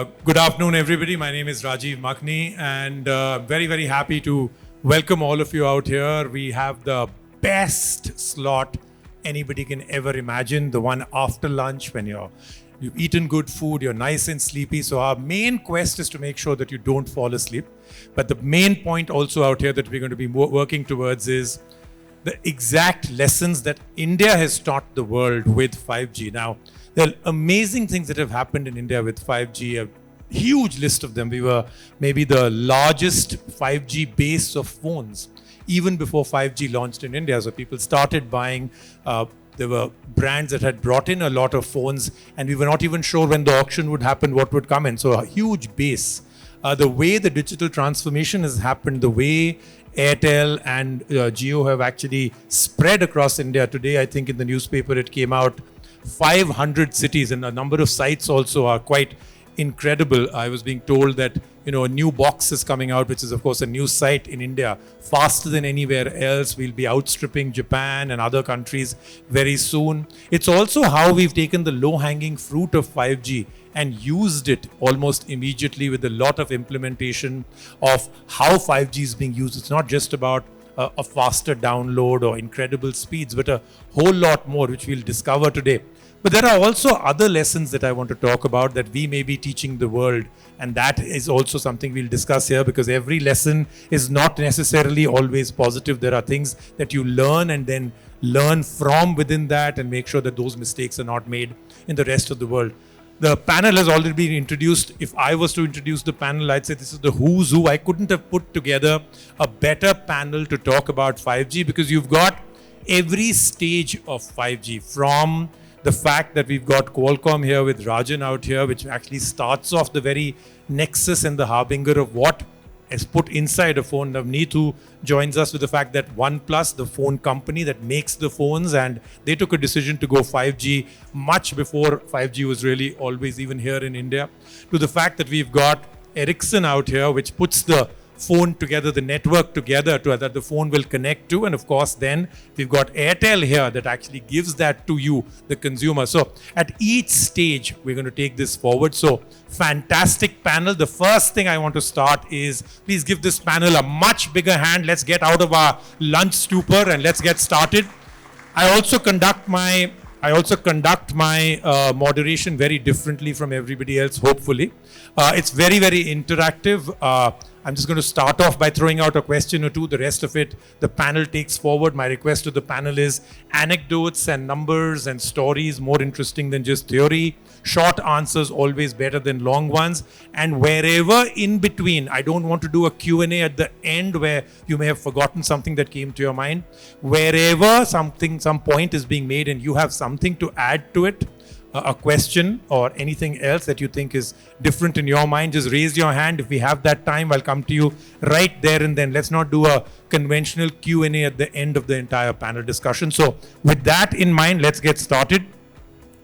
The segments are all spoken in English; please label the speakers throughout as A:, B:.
A: Good afternoon, everybody. My name is Rajiv Makhni, and very, very happy to welcome all of you out here. We have the best slot anybody can ever imagine, the one after lunch when you've eaten good food, you're nice and sleepy. So our main quest is to make sure that you don't fall asleep. But the main point also out here that we're going to be working towards is the exact lessons that India has taught the world with 5G. Now, there are amazing things that have happened in India with 5G, a huge list of them. We were maybe the largest 5G base of phones, even before 5G launched in India. So people started buying, there were brands that had brought in a lot of phones, and we were not even sure when the auction would happen, what would come in. So a huge base. The way the digital transformation has happened, the way Airtel and Jio have actually spread across India. Today, I think in the newspaper it came out, 500 cities, and a number of sites also are quite incredible. I was being told that a new box is coming out, which is of course a new site in India, faster than anywhere else. We'll be outstripping Japan and other countries very soon. It's also how we've taken the low-hanging fruit of 5G and used it almost immediately with a lot of implementation of how 5G is being used. It's not just about a faster download or incredible speeds, but a whole lot more, which we'll discover today. But there are also other lessons that I want to talk about that we may be teaching the world. And that is also something we'll discuss here, because every lesson is not necessarily always positive. There are things that you learn and then learn from within that and make sure that those mistakes are not made in the rest of the world. The panel has already been introduced. If I was to introduce the panel, I'd say this is the who's who. I couldn't have put together a better panel to talk about 5G, because you've got every stage of 5G, from the fact that we've got Qualcomm here with Rajen out here, which actually starts off the very nexus and the harbinger of what is put inside a phone. Navnit, who joins us with the fact that OnePlus, the phone company that makes the phones, and they took a decision to go 5G much before 5G was really always even here in India, to the fact that we've got Ericsson out here, which puts the phone together, the network together, to that the phone will connect to. And of course, then we've got Airtel here that actually gives that to you, the consumer. So at each stage, we're going to take this forward. So fantastic panel. The first thing I want to start is, please give this panel a much bigger hand. Let's get out of our lunch stupor and let's get started. I also conduct my moderation very differently from everybody else, hopefully. It's very, very interactive. I'm just going to start off by throwing out a question or two. The rest of it, the panel takes forward. My request to the panel is anecdotes and numbers and stories, more interesting than just theory. Short answers always better than long ones. And wherever in between, I don't want to do a Q&A at the end where you may have forgotten something that came to your mind. Wherever some point is being made and you have something to add to it, a question or anything else that you think is different in your mind, just raise your hand. If we have that time, I'll come to you right there and then. Let's not do a conventional Q&A at the end of the entire panel discussion. So with that in mind, let's get started.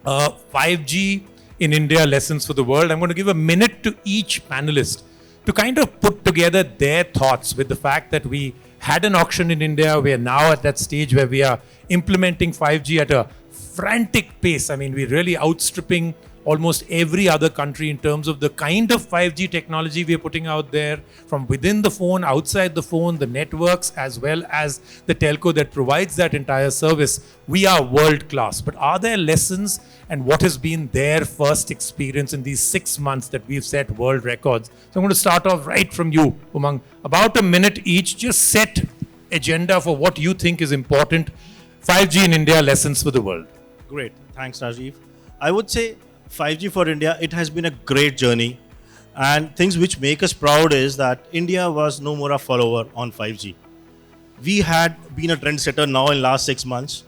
A: 5G in India, lessons for the world. I'm going to give a minute to each panelist to kind of put together their thoughts with the fact that we had an auction in India. We are now at that stage where we are implementing 5G at a frantic pace. I mean, we're really outstripping almost every other country in terms of the kind of 5G technology we are putting out there, from within the phone, outside the phone, the networks, as well as the telco that provides that entire service. We are world class. But are there lessons, and what has been their first experience in these 6 months that we've set world records? So I'm going to start off right from you, Umang. About a minute each, just set agenda for what you think is important. 5G in India, lessons for the world.
B: Great. Thanks, Rajiv. I would say 5G for India, it has been a great journey. And things which make us proud is that India was no more a follower on 5G. We had been a trendsetter now in last 6 months.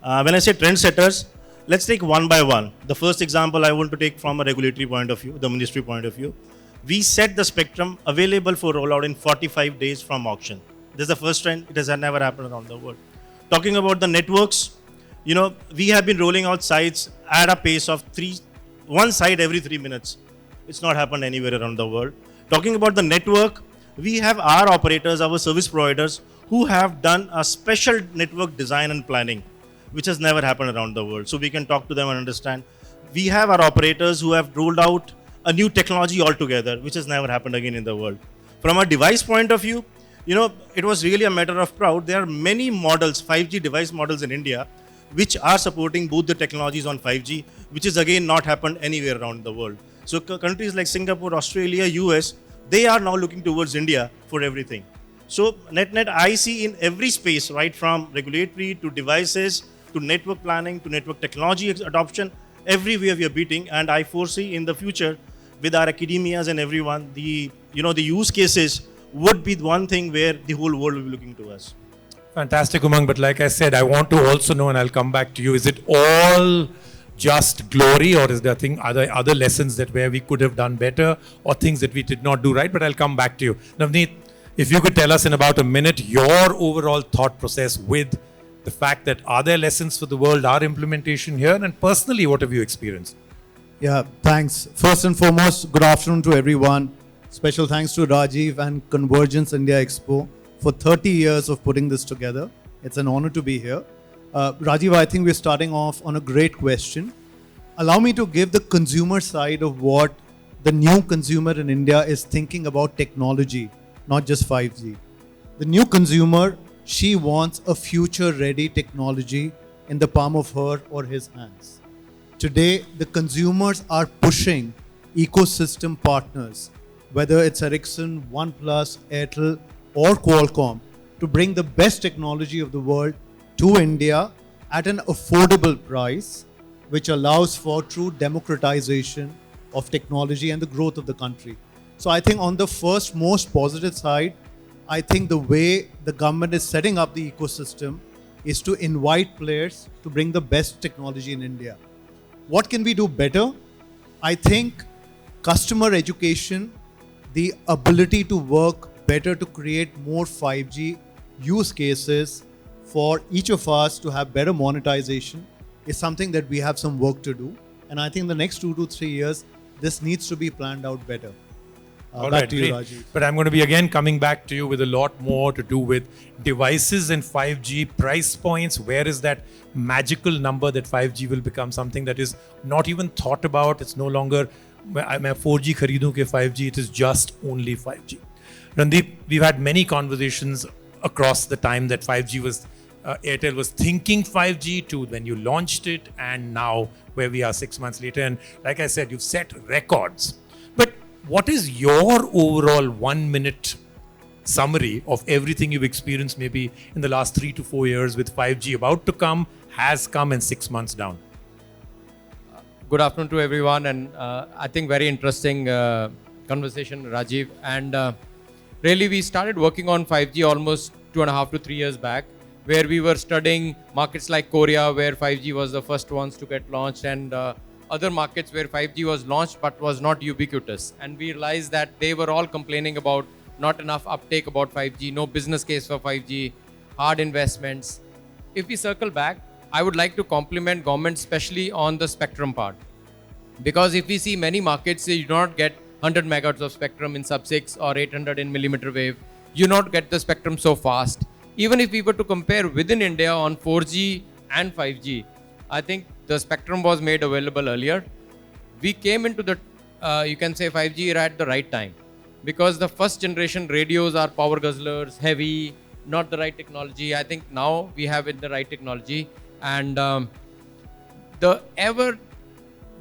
B: When I say trendsetters, let's take one by one. The first example I want to take from a regulatory point of view, the ministry point of view. We set the spectrum available for rollout in 45 days from auction. This is the first trend. It has never happened around the world. Talking about the networks, we have been rolling out sites at a pace of one site every 3 minutes. It's not happened anywhere around the world. Talking about the network, we have our operators, our service providers, who have done a special network design and planning, which has never happened around the world. So we can talk to them and understand. We have our operators who have rolled out a new technology altogether, which has never happened again in the world. From a device point of view, it was really a matter of proud. There are many models, 5G device models in India, which are supporting both the technologies on 5G, which is again not happened anywhere around the world. So countries like Singapore, Australia, US, they are now looking towards India for everything. So net, I see in every space, right from regulatory to devices, to network planning, to network technology adoption, everywhere we are beating. And I foresee in the future, with our academias and everyone, the use cases would be the one thing where the whole world will be looking to us.
A: Fantastic, Umang. But like I said, I want to also know, and I'll come back to you, is it all just glory, or is there other lessons that where we could have done better, or things that we did not do right? But I'll come back to you. Navnit, if you could tell us in about a minute your overall thought process with the fact that are there lessons for the world, our implementation here, and personally, what have you experienced?
C: Yeah, thanks. First and foremost, good afternoon to everyone. Special thanks to Rajiv and Convergence India Expo for 30 years of putting this together. It's an honor to be here. Rajiv, I think we're starting off on a great question. Allow me to give the consumer side of what the new consumer in India is thinking about technology, not just 5G. The new consumer, she wants a future-ready technology in the palm of her or his hands. Today, the consumers are pushing ecosystem partners, whether it's Ericsson, OnePlus, Airtel, or Qualcomm, to bring the best technology of the world to India at an affordable price, which allows for true democratization of technology and the growth of the country. So I think on the first most positive side, I think the way the government is setting up the ecosystem is to invite players to bring the best technology in India. What can we do better? I think customer education, the ability to work better to create more 5G use cases for each of us to have better monetization is something that we have some work to do. And I think the next 2 to 3 years, this needs to be planned out better. Back to you, Rajiv.
A: But I'm going to be again coming back to you with a lot more to do with devices and 5G price points. Where is that magical number that 5G will become something that is not even thought about? It's no longer, I'm 4G kharidun ke 5G, it is just only 5G. Randeep, we've had many conversations across the time that 5G was, Airtel was thinking 5G to when you launched it, and now where we are 6 months later. And like I said, you've set records. But what is your overall 1 minute summary of everything you've experienced maybe in the last 3 to 4 years with 5G about to come, has come, and 6 months down?
D: Good afternoon to everyone, and I think very interesting conversation, Rajiv. And really, we started working on 5G almost 2.5 to 3 years back, where we were studying markets like Korea, where 5G was the first ones to get launched, and other markets where 5G was launched but was not ubiquitous. And we realized that they were all complaining about not enough uptake about 5G, no business case for 5G, hard investments. If we circle back, I would like to compliment government, especially on the spectrum part. Because if we see many markets, you do not get 100 megahertz of spectrum in sub-6 or 800 in millimeter wave. You not get the spectrum so fast. Even if we were to compare within India on 4G and 5G, I think the spectrum was made available earlier. We came into the, you can say 5G era at the right time, because the first generation radios are power guzzlers, heavy, not the right technology. I think now we have it the right technology, and the ever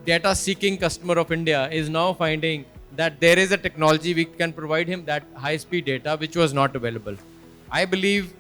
D: data seeking customer of India is now finding that there is a technology we can provide him that high speed data which was not available. I believe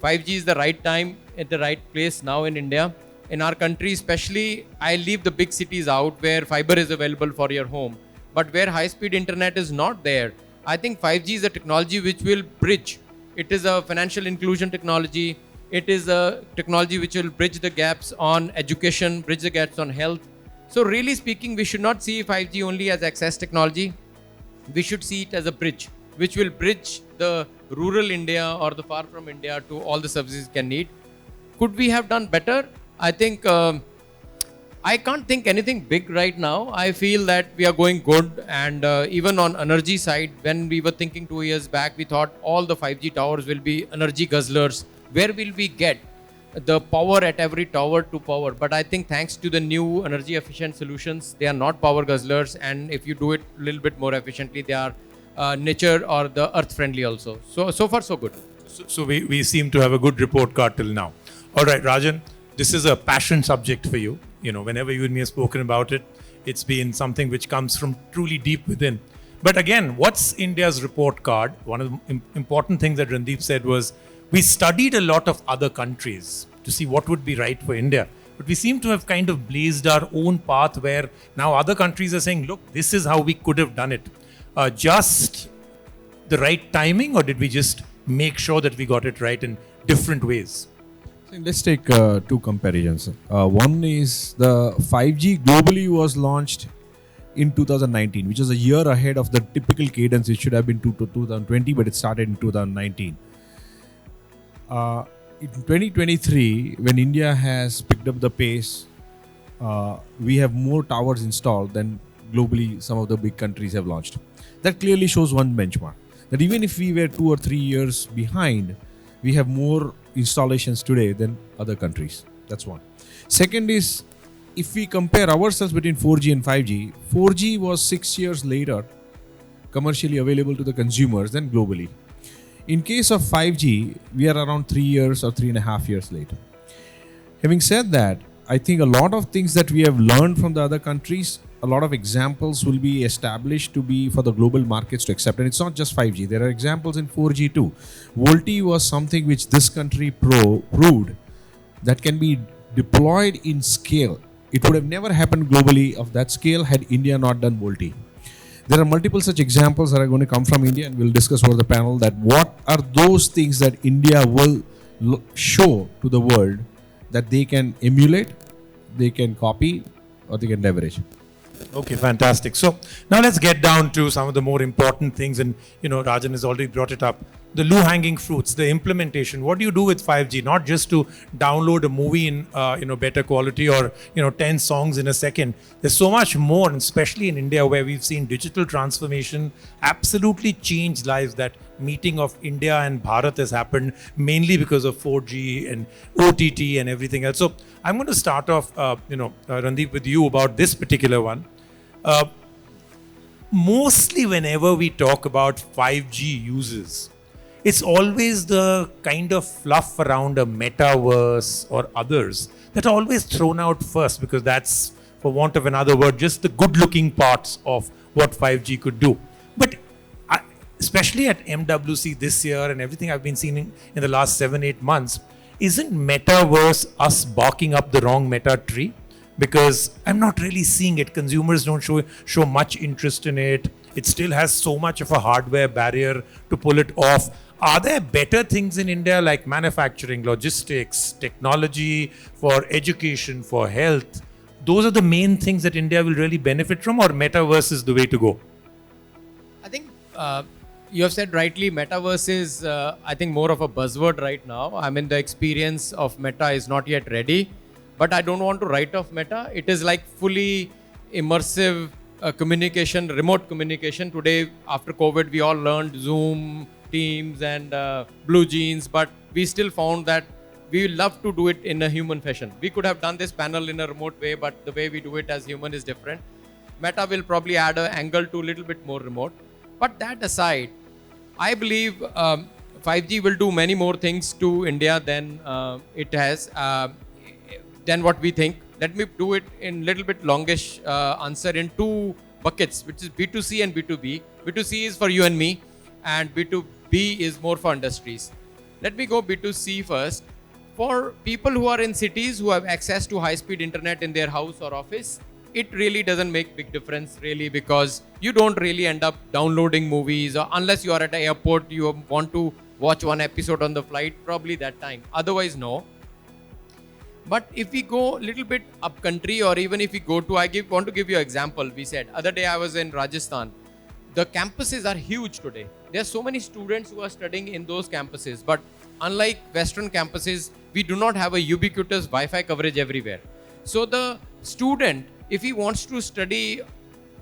D: 5G is the right time at the right place now in India. In our country especially, I leave the big cities out where fiber is available for your home. But where high-speed internet is not there, I think 5G is a technology which will bridge. It is a financial inclusion technology. It is a technology which will bridge the gaps on education, bridge the gaps on health. So really speaking, we should not see 5G only as access technology. We should see it as a bridge, which will bridge the rural India or the far from India to all the services it can need. Could we have done better? I think I can't think anything big right now. I feel that we are going good, and even on energy side, when we were thinking 2 years back, we thought all the 5G towers will be energy guzzlers. Where will we get the power at every tower to power. But I think thanks to the new energy efficient solutions, they are not power guzzlers. And if you do it a little bit more efficiently, they are nature or the earth friendly also. So far so good.
A: So we seem to have a good report card till now. All right, Rajan, this is a passion subject for you. You know, whenever you and me have spoken about it, it's been something which comes from truly deep within. But again, what's India's report card? One of the important things that Randeep said was, we studied a lot of other countries to see what would be right for India. But we seem to have kind of blazed our own path where now other countries are saying, look, this is how we could have done it. Just the right timing, or did we just make sure that we got it right in different ways?
E: So let's take two comparisons. One is the 5G globally was launched in 2019, which is a year ahead of the typical cadence. It should have been 2020, but it started in 2019. In 2023, when India has picked up the pace, we have more towers installed than globally some of the big countries have launched. That clearly shows one benchmark, that even if we were 2 or 3 years behind, we have more installations today than other countries. That's one. Second is, if we compare ourselves between 4G and 5G, 4G was 6 years later commercially available to the consumers than globally. In case of 5G, we are around 3 years or 3.5 years later. Having said that, I think a lot of things that we have learned from the other countries, a lot of examples will be established to be for the global markets to accept. And it's not just 5G. There are examples in 4G too. VoLTE was something which this country proved that can be deployed in scale. It would have never happened globally of that scale had India not done VoLTE. There are multiple such examples that are going to come from India, and we'll discuss over the panel that what are those things that India will show to the world that they can emulate, they can copy, or they can leverage.
A: Okay, fantastic. So now let's get down to some of the more important things. And, you know, Rajan has already brought it up. The low-hanging fruits, the implementation. What do you do with 5G? Not just to download a movie in, better quality or, 10 songs in a second. There's so much more, and especially in India where we've seen digital transformation absolutely change lives. That meeting of India and Bharat has happened mainly because of 4G and OTT and everything else. So I'm going to start off, Randeep, with you about this particular one. Mostly whenever we talk about 5G uses, it's always the kind of fluff around a metaverse or others that are always thrown out first, because that's, for want of another word, just the good looking parts of what 5G could do. But especially at MWC this year and everything I've been seeing in the last 7-8 months, isn't metaverse us barking up the wrong meta tree? Because I'm not really seeing it. Consumers don't show much interest in it. It still has so much of a hardware barrier to pull it off. Are there better things in India like manufacturing, logistics, technology, for education, for health? Those are the main things that India will really benefit from, or metaverse is the way to go?
D: I think you have said rightly, metaverse is, I think, more of a buzzword right now. I mean, the experience of Meta is not yet ready. But I don't want to write off Meta. It is like fully immersive communication, remote communication. Today, after COVID, we all learned Zoom, Teams, and Blue Jeans. But we still found that we love to do it in a human fashion. We could have done this panel in a remote way, but the way we do it as human is different. Meta will probably add an angle to a little bit more remote. But that aside, I believe 5G will do many more things to India than it has. Than what we think. Let me do it in little bit longish answer in two buckets, which is B2C and B2B. B2C is for you and me, and B2B is more for industries. Let me go B2C first. For people who are in cities who have access to high-speed internet in their house or office, it really doesn't make big difference really, because you don't really end up downloading movies, or unless you are at an airport, you want to watch one episode on the flight, probably that time. Otherwise, no. But if we go a little bit up country, or even if we go to, want to give you an example. We said, other day I was in Rajasthan. The campuses are huge today. There are so many students who are studying in those campuses. But unlike Western campuses, we do not have a ubiquitous Wi-Fi coverage everywhere. So the student, if he wants to study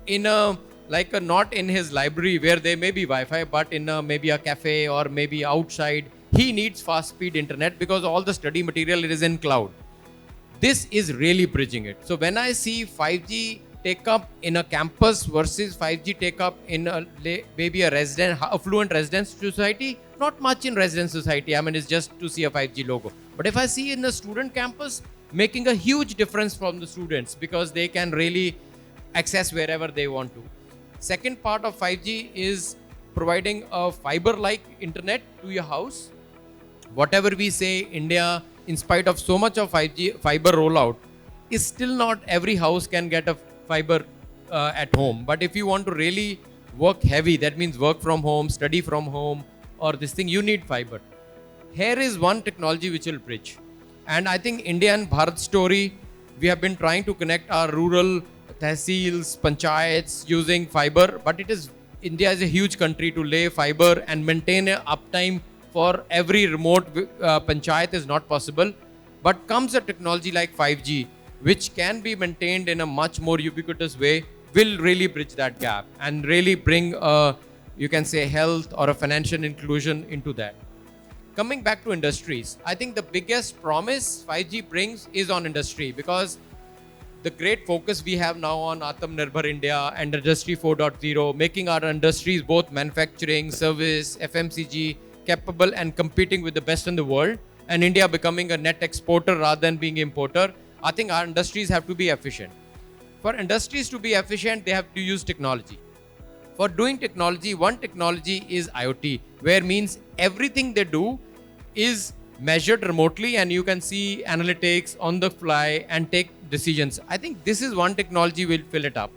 D: in not in his library where there may be Wi-Fi, but in maybe a cafe or maybe outside, he needs fast speed internet because all the study material is in cloud. This is really bridging it. So when I see 5G take up in a campus versus 5G take up in maybe a affluent residence society, not much in residence society. I mean, it's just to see a 5G logo. But if I see in the student campus, making a huge difference from the students because they can really access wherever they want to. Second part of 5G is providing a fiber-like internet to your house. Whatever we say, India, in spite of so much of 5G fiber rollout, is still not every house can get a fiber at home. But if you want to really work heavy, that means work from home, study from home, or this thing, you need fiber. Here is one technology which will bridge. And I think India and Bharat story, we have been trying to connect our rural tehsils, panchayats using fiber, but India is a huge country to lay fiber and maintain a uptime for every remote panchayat is not possible. But comes a technology like 5G, which can be maintained in a much more ubiquitous way, will really bridge that gap and really bring you can say health or a financial inclusion into that. Coming back to industries, I think the biggest promise 5G brings is on industry because the great focus we have now on Atmanirbhar India and Industry 4.0, making our industries both manufacturing, service, FMCG capable and competing with the best in the world, and India becoming a net exporter rather than being importer. I think our industries have to be efficient. For industries to be efficient, they have to use technology. For doing technology, one technology is IoT, where means everything they do is measured remotely and you can see analytics on the fly and take decisions. I think this is one technology will fill it up.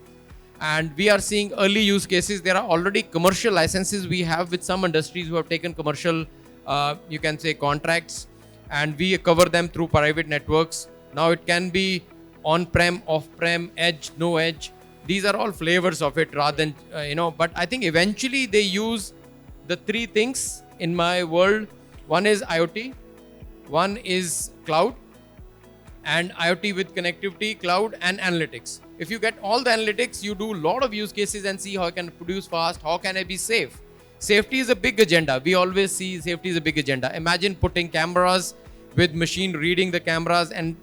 D: And we are seeing early use cases. There are already commercial licenses we have with some industries who have taken commercial, you can say contracts, and we cover them through private networks. Now it can be on-prem, off-prem, edge, no edge. These are all flavors of it rather than, but I think eventually they use the three things in my world. One is IoT, one is cloud, and IoT with connectivity, cloud and analytics. If you get all the analytics, you do a lot of use cases and see how I can produce fast, how can I be safe. Safety is a big agenda. We always see safety is a big agenda. Imagine putting cameras with machine reading the cameras and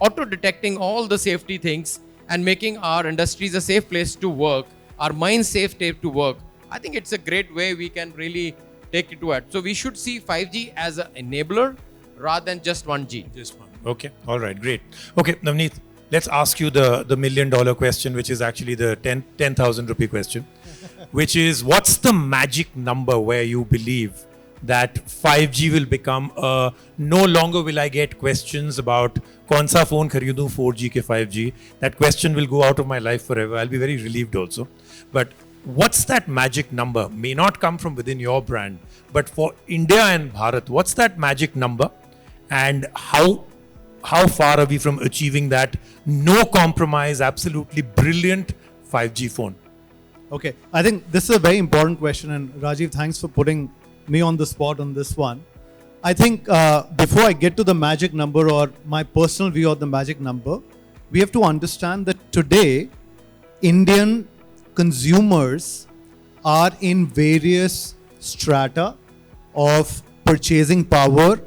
D: auto-detecting all the safety things and making our industries a safe place to work, our minds safe to work. I think it's a great way we can really take it to it. So we should see 5G as an enabler rather than just 1G.
A: Just one. Okay. All right. Great. Okay, Navnit, let's ask you the $1 million question, which is actually the 10,000 rupee question, which is what's the magic number where you believe that 5G will become no longer will I get questions about kaun sa phone kharidu 4G ke 5G. That question will go out of my life forever. I'll be very relieved also. But what's that magic number? May not come from within your brand, but for India and Bharat, what's that magic number? And how far are we from achieving that no compromise, absolutely brilliant 5G phone?
C: Okay, I think this is a very important question, and Rajiv, thanks for putting me on the spot on this one. I think before I get to the magic number or my personal view of the magic number, we have to understand that today, Indian consumers are in various strata of purchasing power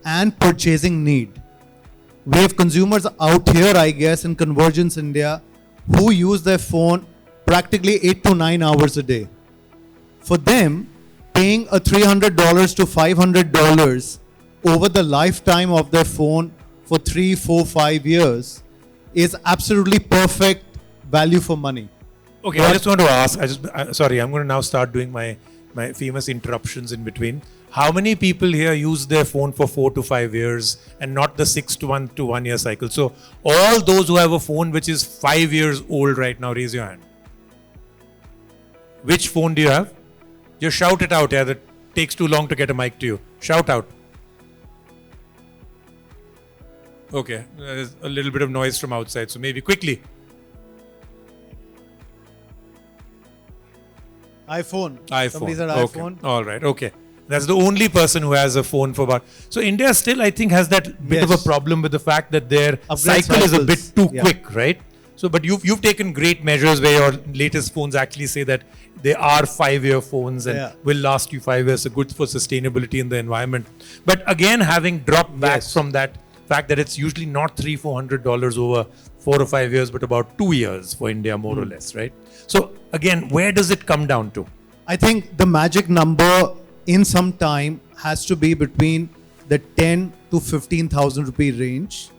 C: and purchasing need. We have consumers out here, I guess, in Convergence India, who use their phone practically 8 to 9 hours a day. For them, paying a $300 to $500 over the lifetime of their phone for 3, 4, 5 years is absolutely perfect value for money.
A: Okay, I just want to ask, sorry, I'm going to now start doing my famous interruptions in between. How many people here use their phone for 4 to 5 years and not the 6 to 1 year cycle? So all those who have a phone which is 5 years old right now, raise your hand. Which phone do you have? Just shout it out. Yeah, that takes too long to get a mic to you. Shout out. Okay, there's a little bit of noise from outside, so maybe quickly.
C: iPhone.
A: Somebody
C: said
A: okay.
C: iPhone.
A: All right. Okay. That's the only person who has a phone for about. So India still, I think, has that bit of a problem with the fact that their
C: Upgrade
A: cycle is a bit
C: cycles.
A: too
C: Yeah.
A: quick, right? So, but you've taken great measures where your latest phones actually say that they are 5-year phones and will last you 5 years. So good for sustainability in the environment. But again, having dropped back from that fact that it's usually not $300-400 over 4 or 5 years, but about 2 years for India, more or less, right? So again, where does it come down to?
C: I think the magic number in some time has to be between the 10 to 15,000 rupee range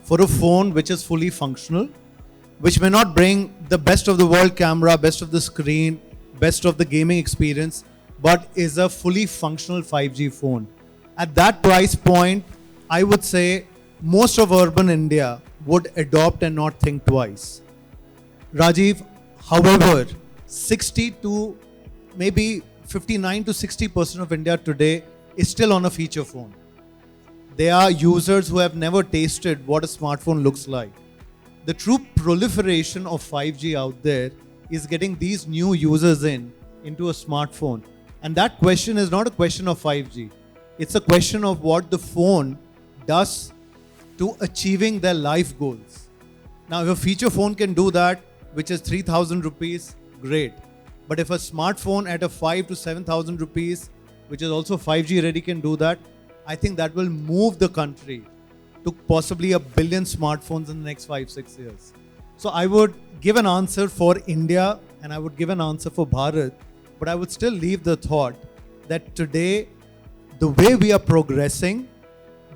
C: for a phone which is fully functional, which may not bring the best of the world camera, best of the screen, best of the gaming experience, but is a fully functional 5G phone. At that price point, I would say most of urban India would adopt and not think twice. Rajiv, however, 60 to maybe 59 to 60% of India today is still on a feature phone. They are users who have never tasted what a smartphone looks like. The true proliferation of 5G out there is getting these new users into a smartphone. And that question is not a question of 5G. It's a question of what the phone does to achieving their life goals. Now, if a feature phone can do that, which is 3,000 rupees, great. But if a smartphone at a 5 to 7,000 rupees, which is also 5G ready, can do that, I think that will move the country to possibly 1 billion smartphones in the next 5-6 years. So I would give an answer for India and I would give an answer for Bharat, but I would still leave the thought that today, the way we are progressing,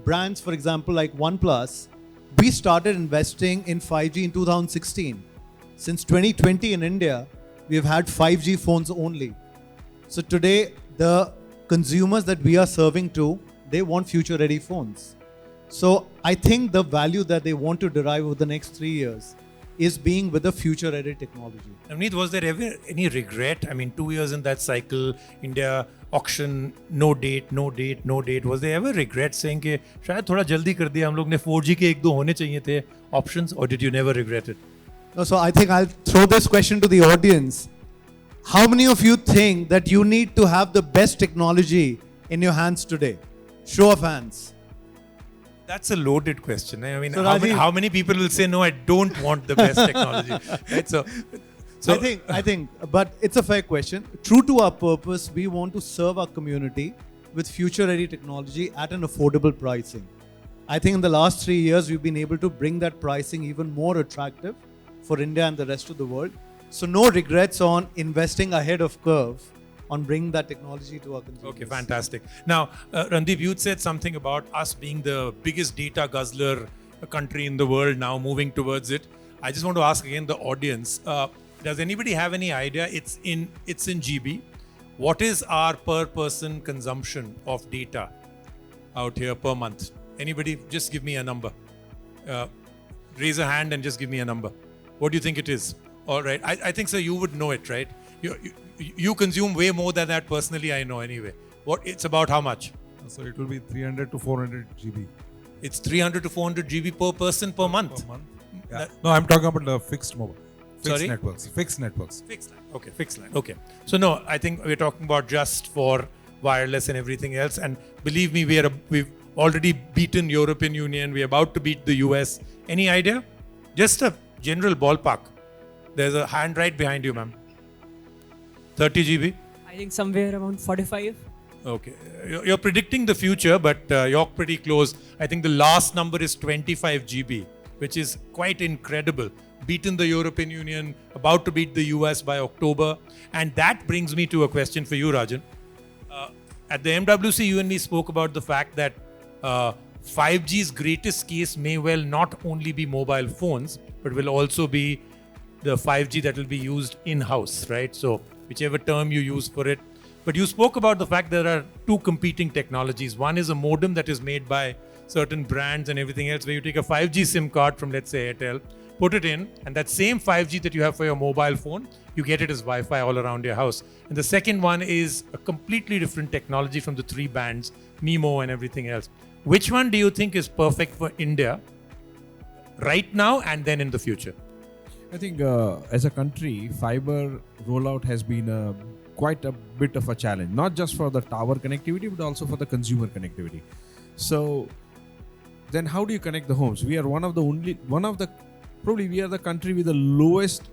C: brands, for example, like OnePlus, we started investing in 5G in 2016. Since 2020 in India, we have had 5G phones only. So today, the consumers that we are serving to, they want future-ready phones. So I think the value that they want to derive over the next 3 years is being with the future-ready technology.
A: Navnit, was there ever any regret? I mean, 2 years in that cycle, India auction, no date. Was there ever regret saying कि शायद थोड़ा जल्दी कर दिया हम लोग ने 4G के 1-2 होने चाहिए थे options, or did you never regret it?
C: No, so I think I'll throw this question to the audience. How many of you think that you need to have the best technology in your hands today? Show of hands.
A: That's a loaded question. I mean,
C: So
A: how many people will say, no, I don't want the best technology? Right? So
C: I think, but it's a fair question. True to our purpose, we want to serve our community with future-ready technology at an affordable pricing. I think in the last 3 years, we've been able to bring that pricing even more attractive for India and the rest of the world. So no regrets on investing ahead of curve on bringing that technology to our consumers.
A: Okay, fantastic. Now, Randeep, you said something about us being the biggest data guzzler country in the world now, moving towards it. I just want to ask again the audience, does anybody have any idea? It's in GB. What is our per person consumption of data out here per month? Anybody, just give me a number. Raise a hand and just give me a number. What do you think it is? All right. I think, sir, you would know it, right? You consume way more than that personally, I know anyway. It's about how much?
F: So it will be 300 to 400 GB.
A: It's 300 to 400 GB per person per month.
F: Per month. Yeah. No, I'm talking about the fixed mobile. Fixed
A: Sorry?
F: networks. Fixed networks.
A: Fixed line. Okay, fixed line. Okay. So no, I think we're talking about just for wireless and everything else. And believe me, we've already beaten European Union. We're about to beat the US. Any idea? Just a general ballpark. There's a hand right behind you, ma'am. 30 GB?
G: I think somewhere around 45.
A: Okay. You're predicting the future, but you're pretty close. I think the last number is 25 GB, which is quite incredible. Beaten the European Union, about to beat the US by October. And that brings me to a question for you, Rajen. At the MWC, you and me spoke about the fact that 5G's greatest case may well not only be mobile phones, but will also be the 5G that will be used in-house, right? So whichever term you use for it. But you spoke about the fact there are two competing technologies. One is a modem that is made by certain brands and everything else, where you take a 5G SIM card from, let's say, Airtel, put it in, and that same 5G that you have for your mobile phone, you get it as Wi-Fi all around your house. And the second one is a completely different technology from the three bands, MIMO and everything else. Which one do you think is perfect for India right now and then in the future?
E: I think as a country, fiber rollout has been quite a bit of a challenge, not just for the tower connectivity, but also for the consumer connectivity. So then how do you connect the homes? We are one of the probably we are the country with the lowest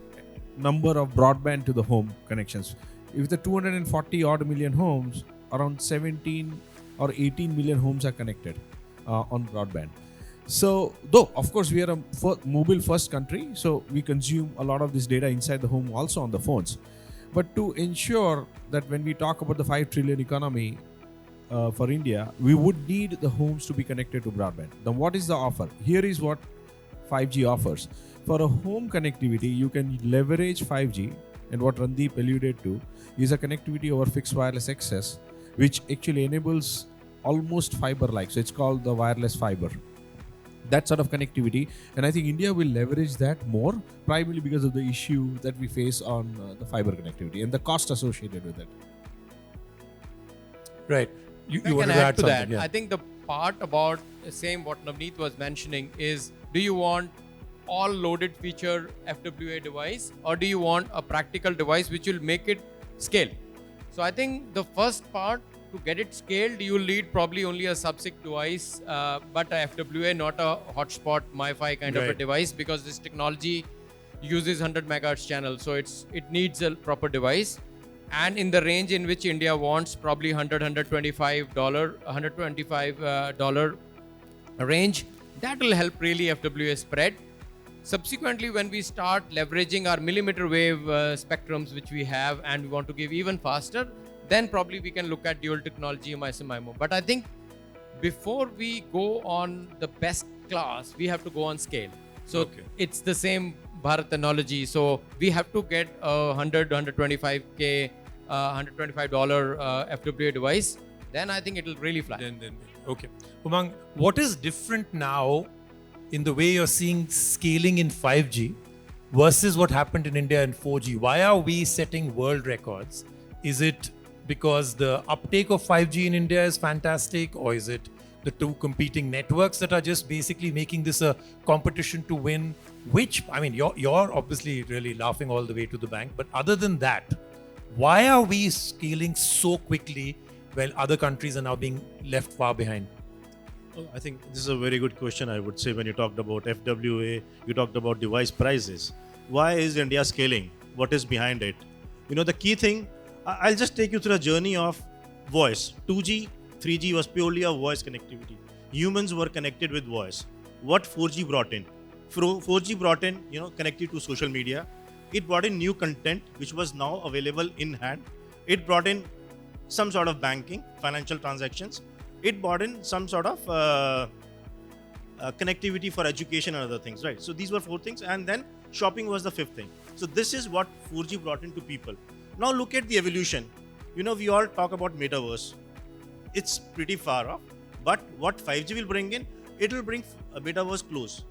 E: number of broadband to the home connections. If the 240 odd million homes, around 17 or 18 million homes are connected on broadband. So, though of course we are a mobile first country, so we consume a lot of this data inside the home, also on the phones. But to ensure that when we talk about the 5 trillion economy for India, we would need the homes to be connected to broadband. Then what is the offer? Here is what 5G offers. For a home connectivity, you can leverage 5G, and what Randeep alluded to is a connectivity over fixed wireless access, which actually enables almost fiber-like. So it's called the wireless fiber. That sort of connectivity, and I think India will leverage that more, primarily because of the issue that we face on the fiber connectivity and the cost associated with it.
A: Right. You
D: I
A: want
D: can
A: to
D: add
A: add
D: to
A: something?
D: that.
A: Yeah.
D: I think the part about same what Navnit was mentioning is, do you want all loaded feature FWA device, or do you want a practical device which will make it scale? So I think the first part, to get it scaled, you will need probably only a sub-6 device, but a FWA, not a hotspot MiFi kind of a
A: Right.
D: device, because this technology uses 100 megahertz channel, so it needs a proper device. And in the range in which India wants, probably $125 range, that will help really FWA spread. Subsequently, when we start leveraging our millimeter wave spectrums which we have, and we want to give even faster, then probably we can look at dual technology MIMO. But I think before we go on the best class, we have to go on scale. So it's the same Bharat analogy. So we have to get a 125K, $125 FWA device. Then I think it will really fly.
A: Then, okay. Umang, what is different now in the way you're seeing scaling in 5G versus what happened in India in 4G? Why are we setting world records? Is it because the uptake of 5G in India is fantastic, or is it the two competing networks that are just basically making this a competition to win? Which, I mean, you're obviously really laughing all the way to the bank, but other than that, why are we scaling so quickly while other countries are now being left far behind?
B: Well, I think this is a very good question, I would say. When you talked about FWA, you talked about device prices. Why is India scaling? What is behind it? You know, the key thing, I'll just take you through a journey of voice. 2G, 3G was purely a voice connectivity. Humans were connected with voice. What 4G brought in? 4G brought in, connected to social media. It brought in new content, which was now available in hand. It brought in some sort of banking, financial transactions. It brought in some sort of connectivity for education and other things, right? So these were 4 things, and then shopping was the 5th thing. So this is what 4G brought into people. Now look at the evolution. We all talk about metaverse. It's pretty far off, but what 5G will bring in, it will bring a metaverse close.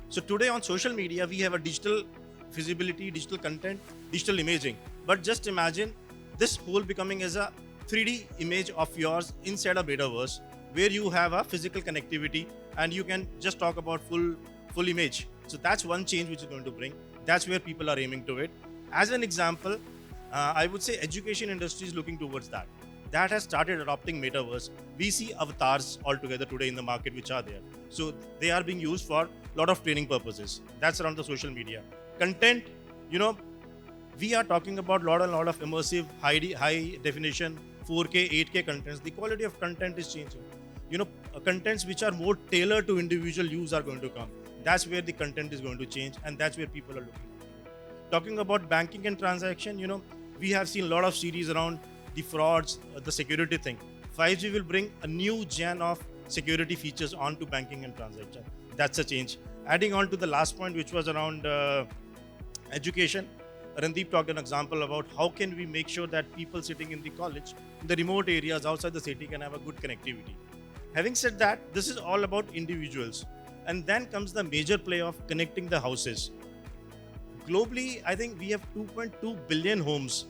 B: So today on social media, we have a digital visibility, digital content, digital imaging. But just imagine this whole becoming as a 3D image of yours inside a metaverse, where you have a physical connectivity and you can just talk about full image. So that's one change which is going to bring. That's where people are aiming to it. As an example, I would say education industry is looking towards that. That has started adopting metaverse. We see avatars altogether today in the market which are there. So they are being used for a lot of training purposes. That's around the social media. Content, we are talking about lot of immersive, high definition, 4K, 8K contents. The quality of content is changing. Contents which are more tailored to individual use are going to come. That's where the content is going to change, and that's where people are looking. Talking about banking and transaction, we have seen a lot of series around the frauds, the security thing. 5G will bring a new gen of security features onto banking and transaction. That's a change. Adding on to the last point, which was around education, Randeep talked an example about how can we make sure that people sitting in the college, in the remote areas outside the city, can have a good connectivity. Having said that, this is all about individuals. And then comes the major play of connecting the houses. Globally, I think we have 2.2 billion homes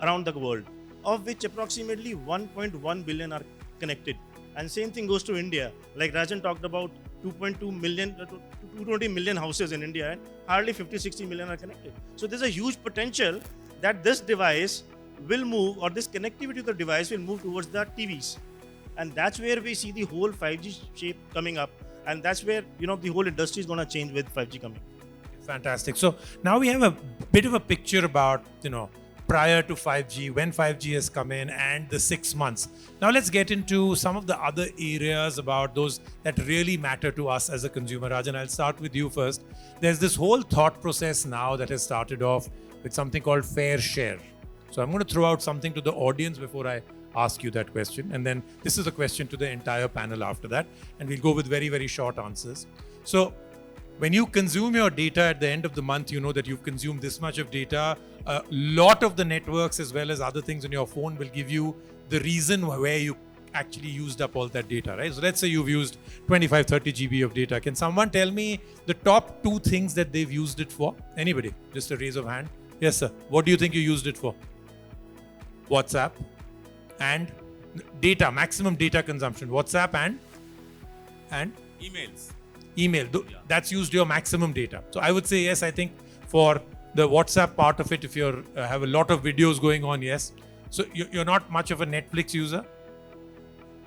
B: around the world, of which approximately 1.1 billion are connected. And same thing goes to India. Like Rajen talked about 220 million houses in India, and hardly 50-60 million are connected. So there's a huge potential that this device will move, or this connectivity of the device will move towards the TVs. And that's where we see the whole 5G shape coming up. And that's where, the whole industry is going to change with 5G coming.
A: Fantastic. So now we have a bit of a picture about, prior to 5G, when 5G has come in, and the 6 months. Now let's get into some of the other areas about those that really matter to us as a consumer. Rajan, I'll start with you first. There's this whole thought process now that has started off with something called fair share. So I'm going to throw out something to the audience before I ask you that question. And then this is a question to the entire panel after that. And we'll go with very, very short answers. So when you consume your data at the end of the month, you know that you've consumed this much of data. A lot of the networks as well as other things on your phone will give you the reason where you actually used up all that data, right? So let's say you've used 25, 30 GB of data. Can someone tell me the top 2 things that they've used it for? Anybody? Just a raise of hand. Yes, sir. What do you think you used it for? WhatsApp and data, maximum data consumption. WhatsApp and
F: Emails.
A: email. That's used your maximum data. So I would say yes. I think for the WhatsApp part of it, if you have a lot of videos going on, yes. So you're not much of a Netflix user?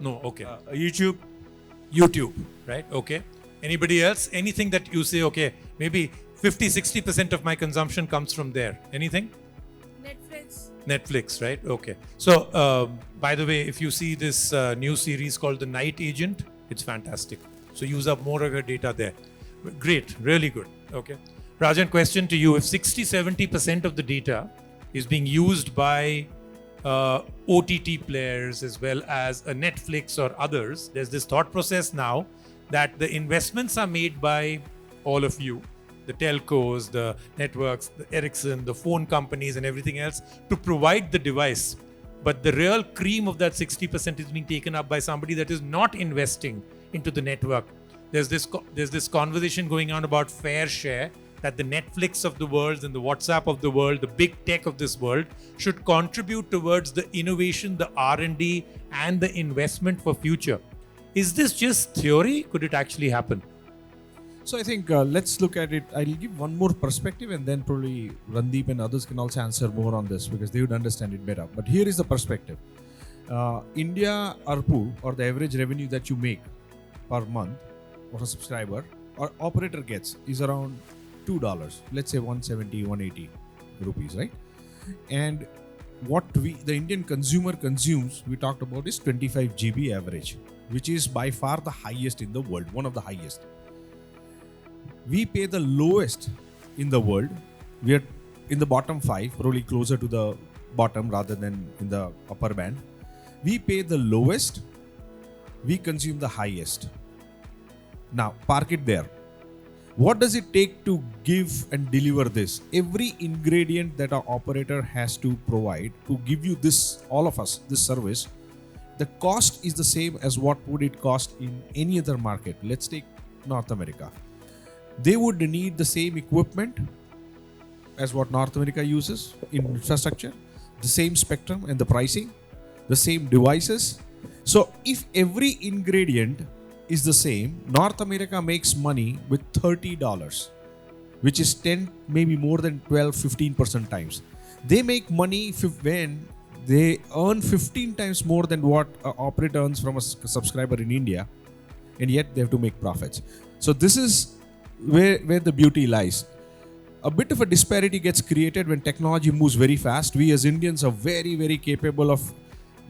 A: No. Okay. YouTube, right? Okay. Anybody else? Anything that you say, okay, maybe 50-60% of my consumption comes from there. Anything? Netflix, right? Okay. So, by the way, if you see this new series called The Night Agent, it's fantastic. So use up more of your data there. Great, really good. Okay. Rajan, question to you. If 60-70% of the data is being used by OTT players as well as a Netflix or others, there's this thought process now that the investments are made by all of you, the telcos, the networks, the Ericsson, the phone companies and everything else to provide the device. But the real cream of that 60% is being taken up by somebody that is not investing into the network. There's this conversation going on about fair share, that the Netflix of the world and the WhatsApp of the world, the big tech of this world should contribute towards the innovation, the R&D and the investment for future. Is this just theory? Could it actually happen?
E: So I think let's look at it. I'll give one more perspective and then probably Randeep and others can also answer more on this because they would understand it better. But here is the perspective. India ARPU, or the average revenue that you make per month for a subscriber or operator gets, is around $2. Let's say 170, 180 rupees, right? And what the Indian consumer consumes, we talked about, is 25 GB average, which is by far the highest in the world, one of the highest. We pay the lowest in the world. We are in the bottom 5, probably closer to the bottom rather than in the upper band. We pay the lowest, we consume the highest. Now, park it there. What does it take to give and deliver this? Every ingredient that our operator has to provide to give you this, all of us, this service, the cost is the same as what would it cost in any other market. Let's take North America. They would need the same equipment as what North America uses in infrastructure, the same spectrum and the pricing, the same devices. So if every ingredient is the same, North America makes money with $30, which is 10, maybe more than 12-15% times. They make money when they earn 15 times more than what an operator earns from a subscriber in India, and yet they have to make profits. So this is where the beauty lies. A bit of a disparity gets created when technology moves very fast. We as Indians are very, very capable of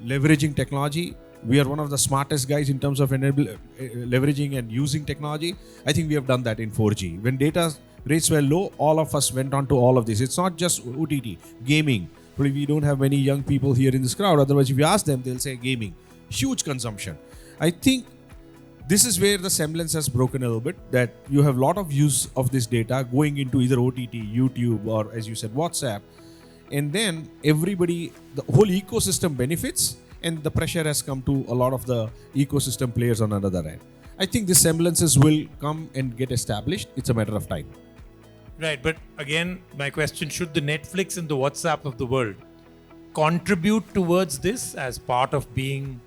E: leveraging technology. We are one of the smartest guys in terms of leveraging and using technology. I think we have done that in 4G. When data rates were low, all of us went on to all of this. It's not just OTT, gaming. We don't have many young people here in this crowd. Otherwise, if you ask them, they'll say gaming. Huge consumption. I think this is where the semblance has broken a little bit, that you have a lot of use of this data going into either OTT, YouTube, or as you said, WhatsApp. And then everybody, the whole ecosystem benefits, and the pressure has come to a lot of the ecosystem players on another end. I think the semblances will come and get established. It's a matter of time.
A: Right, but again, my question, should the Netflix and the WhatsApp of the world contribute towards this as part of being,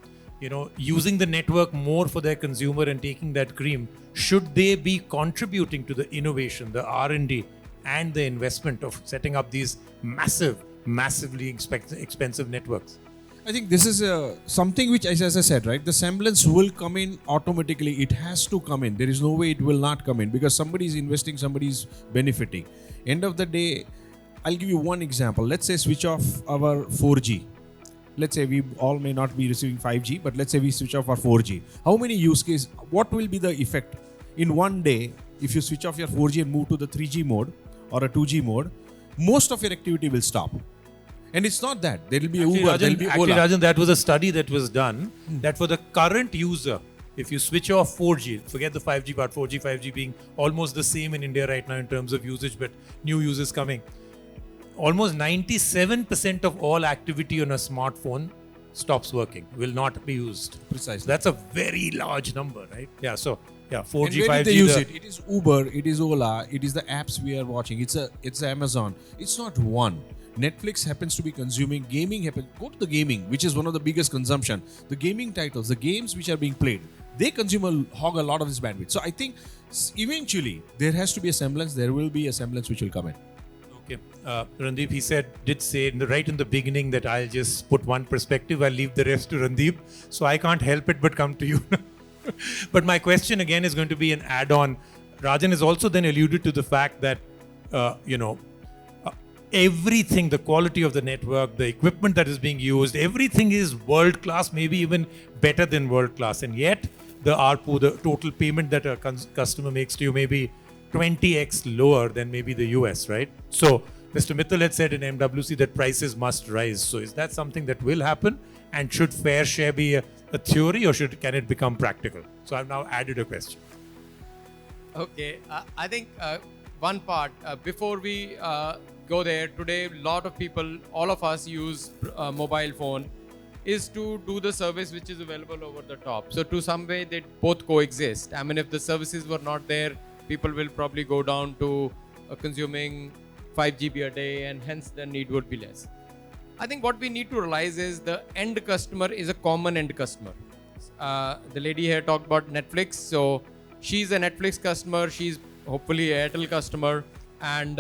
A: using the network more for their consumer and taking that cream? Should they be contributing to the innovation, the R&D and the investment of setting up these massively expensive networks?
E: I think this is something which, as I said, right, the semblance will come in automatically. It has to come in. There is no way it will not come in because somebody is investing, somebody is benefiting. End of the day, I'll give you one example. Let's say switch off our 4G. Let's say we all may not be receiving 5G, but let's say we switch off our 4G. How many use cases, what will be the effect? In one day, if you switch off your 4G and move to the 3G mode or a 2G mode, most of your activity will stop. And it's not that. There will be Uber, there will be Ola.
A: Rajan, that was a study that was done that for the current user, if you switch off 4G, forget the 5G part, 4G, 5G being almost the same in India right now in terms of usage, but new users coming. Almost 97% of all activity on a smartphone stops working, will not be used.
E: Precisely.
A: That's a very large number, right? Yeah, so, yeah, 4G,
E: And where
A: 5G.
E: did they use it? It is Uber, it is Ola, it is the apps we are watching. It's Amazon. It's not one. Netflix happens to be consuming, gaming happens. Go to the gaming, which is one of the biggest consumption. The gaming titles, the games which are being played, they hog a lot of this bandwidth. So I think eventually there has to be a semblance. There will be a semblance which will come in.
A: Okay. Randeep, he did say right in the beginning that I'll just put one perspective. I'll leave the rest to Randeep. So I can't help it but come to you. But my question again is going to be an add-on. Rajan has also then alluded to the fact that, everything, the quality of the network, the equipment that is being used, everything is world class, maybe even better than world class. And yet the ARPU, the total payment that a customer makes to you may be 20x lower than maybe the US, right? So Mr. Mittal had said in MWC that prices must rise. So is that something that will happen? And should fair share be a theory or can it become practical? So I've now added a question.
D: Okay, I think one part, before we go there, today a lot of people, all of us use mobile phone, is to do the service which is available over the top. So to some way they both coexist. I mean, if the services were not there, people will probably go down to consuming 5 GB a day and hence the need would be less. I think what we need to realize is the end customer is a common end customer. The lady here talked about Netflix. So she's a Netflix customer. She's hopefully an Airtel customer. And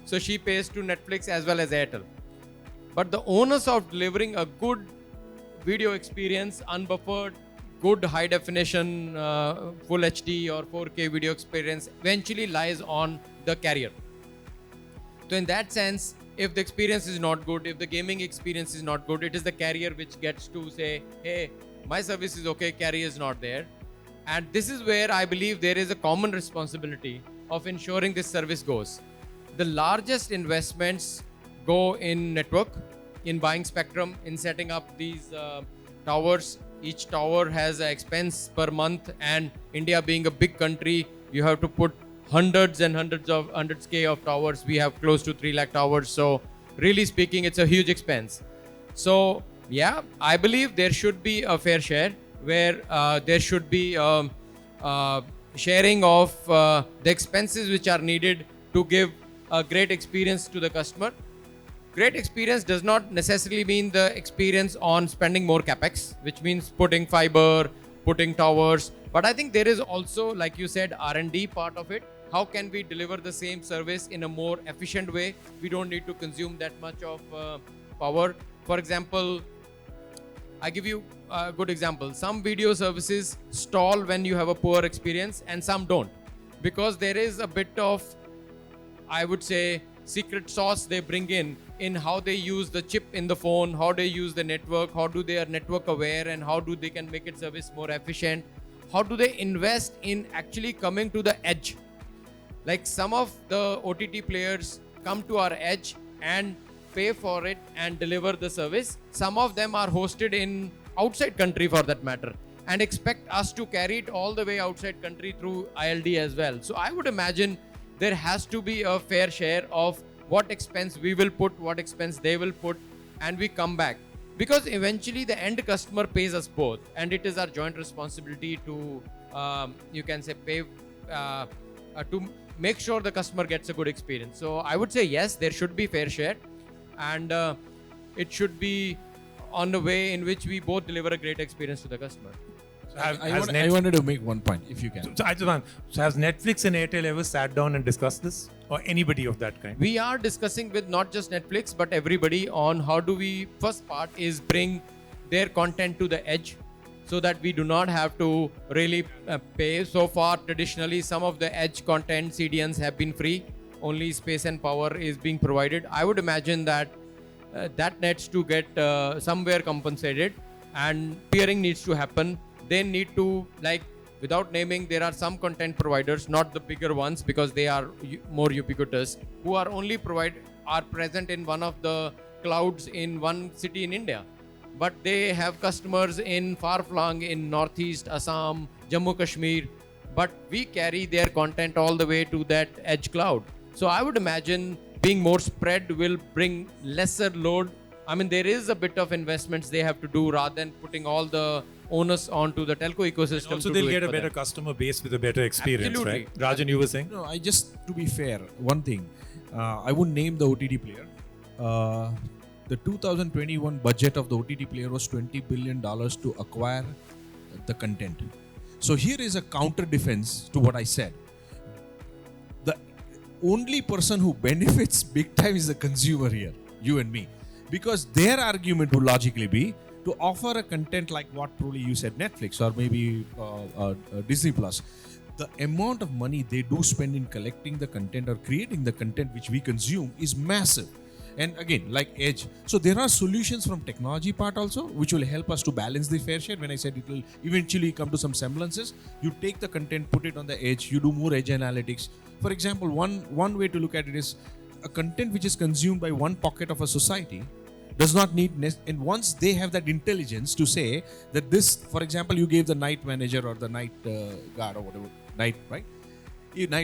D: so she pays to Netflix as well as Airtel. But the onus of delivering a good video experience, unbuffered, good high definition, full HD or 4K video experience eventually lies on the carrier. So in that sense, if the experience is not good, if the gaming experience is not good, it is the carrier which gets to say, hey, my service is okay, carrier is not there. And this is where I believe there is a common responsibility of ensuring this service goes. The largest investments go in network, in buying spectrum, in setting up these towers. Each tower has an expense per month, and India being a big country, you have to put hundreds K of towers. We have close to 3 lakh towers. So really speaking, it's a huge expense. So yeah, I believe there should be a fair share where there should be sharing of the expenses which are needed to give a great experience to the customer. Great experience does not necessarily mean the experience on spending more capex, which means putting fiber, putting towers. But I think there is also, like you said, R&D part of it. How can we deliver the same service in a more efficient way? We don't need to consume that much of power. For example, I give you a good example. Some video services stall when you have a poor experience and some don't. Because there is a bit of, I would say, secret sauce they bring in how they use the chip in the phone, how they use the network, how do they are network aware, and how do they can make it service more efficient. How do they invest in actually coming to the edge? Like some of the OTT players come to our edge and pay for it and deliver the service. Some of them are hosted in outside country for that matter and expect us to carry it all the way outside country through ILD as well. So I would imagine there has to be a fair share of what expense we will put, what expense they will put, and we come back. Because eventually the end customer pays us both, and it is our joint responsibility to, you can say, pay to make sure the customer gets a good experience. So I would say yes, there should be fair share, and it should be on the way in which we both deliver a great experience to the customer.
E: I wanted to make one point, if you can.
A: So has Netflix and Airtel ever sat down and discussed this? Or anybody of that kind?
D: We are discussing with not just Netflix, but everybody on how do we, first part is bring their content to the edge so that we do not have to really pay. So far, traditionally, some of the edge content CDNs have been free. Only space and power is being provided. I would imagine that that needs to get somewhere compensated, and peering needs to happen. They need to, like, without naming, there are some content providers, not the bigger ones because they are more ubiquitous, who are present in one of the clouds in one city in India. But they have customers in far-flung in Northeast, Assam, Jammu Kashmir, but we carry their content all the way to that edge cloud. So I would imagine being more spread will bring lesser load. I mean, there is a bit of investments they have to do rather than putting all the onus onto the telco ecosystem.
A: Also, they'll get a better customer base with a better experience,
D: Absolutely.
A: right? Rajan, you were saying?
E: No, to be fair, one thing, I wouldn't name the OTT player. The 2021 budget of the OTT player was $20 billion to acquire the content. So here is a counter defense to what I said. The only person who benefits big time is the consumer here, you and me. Because their argument would logically be to offer a content like what probably you said, Netflix or maybe Disney Plus. The amount of money they do spend in collecting the content or creating the content which we consume is massive. And again, like edge. So there are solutions from technology part also, which will help us to balance the fair share. When I said it will eventually come to some semblances, you take the content, put it on the edge, you do more edge analytics. For example, one way to look at it is a content which is consumed by one pocket of a society does not need, and once they have that intelligence to say that this, for example, you gave the night manager or the night guard or whatever, night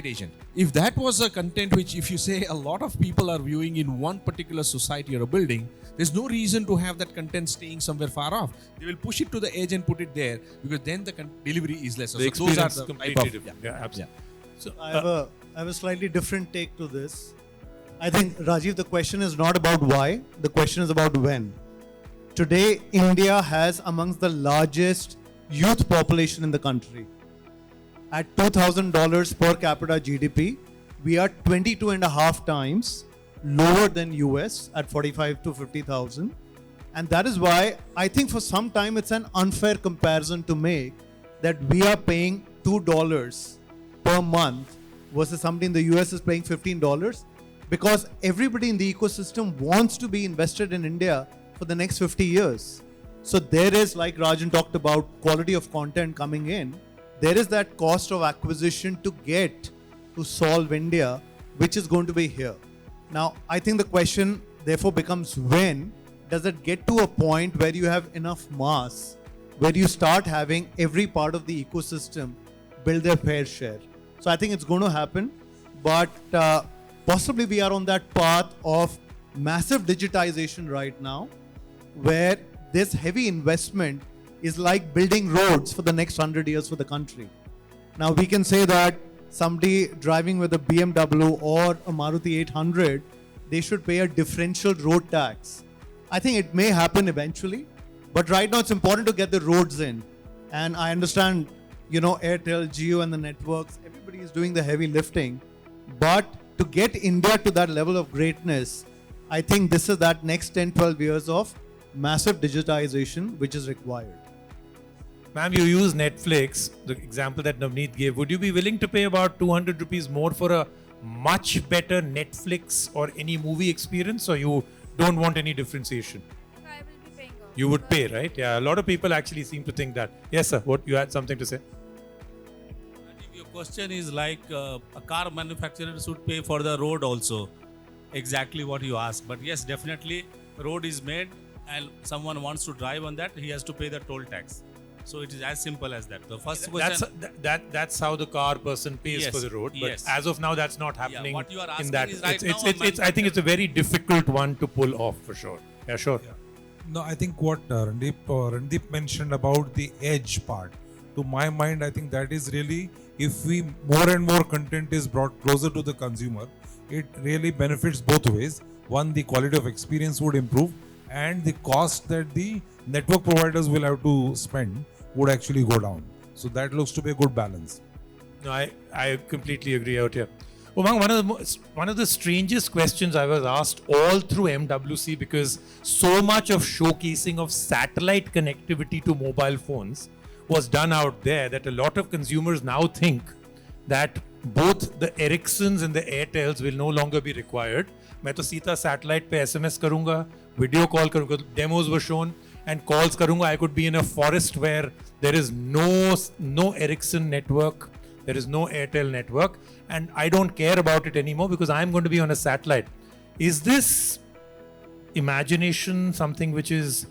E: agent. If that was a content which, if you say a lot of people are viewing in one particular society or a building, there's no reason to have that content staying somewhere far off. They will push it to the edge and put it there because then the delivery is lesser.
A: The experience those are the completely different. Yeah, absolutely.
C: Yeah. So I have a slightly different take to this. I think, Rajiv, the question is not about why, the question is about when. Today, India has amongst the largest youth population in the country. At $2,000 per capita GDP, we are 22.5 times lower than US at 45 to 50,000. And that is why I think for some time it's an unfair comparison to make that we are paying $2 per month versus somebody in the US is paying $15, because everybody in the ecosystem wants to be invested in India for the next 50 years. So there is, like Rajan talked about, quality of content coming in. There is that cost of acquisition to get to solve India, which is going to be here. Now, I think the question therefore becomes, when does it get to a point where you have enough mass, where you start having every part of the ecosystem build their fair share? So I think it's going to happen, but possibly we are on that path of massive digitization right now, where this heavy investment is like building roads for the next 100 years for the country. Now we can say that somebody driving with a BMW or a Maruti 800, they should pay a differential road tax. I think it may happen eventually, but right now it's important to get the roads in. And I understand, Airtel, Jio and the networks, everybody is doing the heavy lifting. But to get India to that level of greatness, I think this is that next 10, 12 years of massive digitization which is required.
A: Ma'am, you use Netflix, the example that Navnit gave. Would you be willing to pay about 200 rupees more for a much better Netflix or any movie experience, or you don't want any differentiation?
H: I will be paying also.
A: You would pay, right? Yeah, a lot of people actually seem to think that. Yes, sir. What, you had something to say?
I: If your question is like a car manufacturer should pay for the road also, exactly what you asked. But yes, definitely, road is made and someone wants to drive on that, he has to pay the toll tax. So it is as simple as that. The first question.
A: That's how the car person pays for the road. But
I: yes.
A: As of now, that's not happening.
I: What you are asking
A: in that.
I: is right
A: It's I think it's a very difficult one to pull off for sure. Yeah, sure.
F: Yeah. No, I think what Randeep mentioned about the edge part, to my mind, I think that is really, if we more and more content is brought closer to the consumer, it really benefits both ways. One, the quality of experience would improve, and the cost that the network providers will have to spend would actually go down. So that looks to be a good balance.
A: No, I completely agree out here. Umang, one of the strangest questions I was asked all through MWC, because so much of showcasing of satellite connectivity to mobile phones was done out there, that a lot of consumers now think that both the Ericssons and the Airtels will no longer be required. मैं तो सीधा satellite पे SMS करूँगा, video call करूँगा. Demos were shown and calls करूँगा. I could be in a forest where there is no Ericsson network, there is no Airtel network, and I don't care about it anymore because I'm going to be on a satellite. Is this imagination something which is,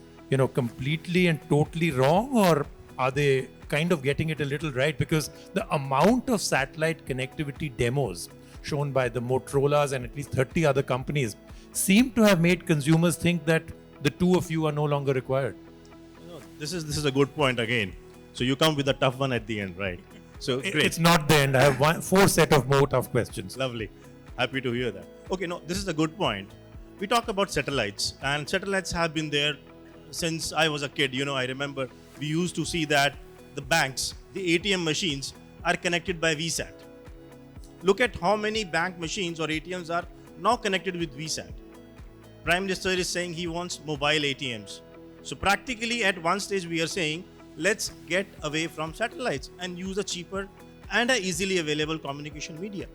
A: completely and totally wrong, or are they kind of getting it a little right? Because the amount of satellite connectivity demos shown by the Motorola's and at least 30 other companies seem to have made consumers think that the two of you are no longer required.
B: This is a good point again. So you come with a tough one at the end, right? So great.
A: It's not the end. I have four set of more tough questions.
B: Lovely. Happy to hear that. Okay, no, this is a good point. We talk about satellites, and satellites have been there since I was a kid. I remember we used to see that the banks, the ATM machines are connected by VSAT. Look at how many bank machines or ATMs are now connected with VSAT. Prime Minister is saying he wants mobile ATMs. So practically at one stage we are saying, let's get away from satellites and use a cheaper and a easily available communication media.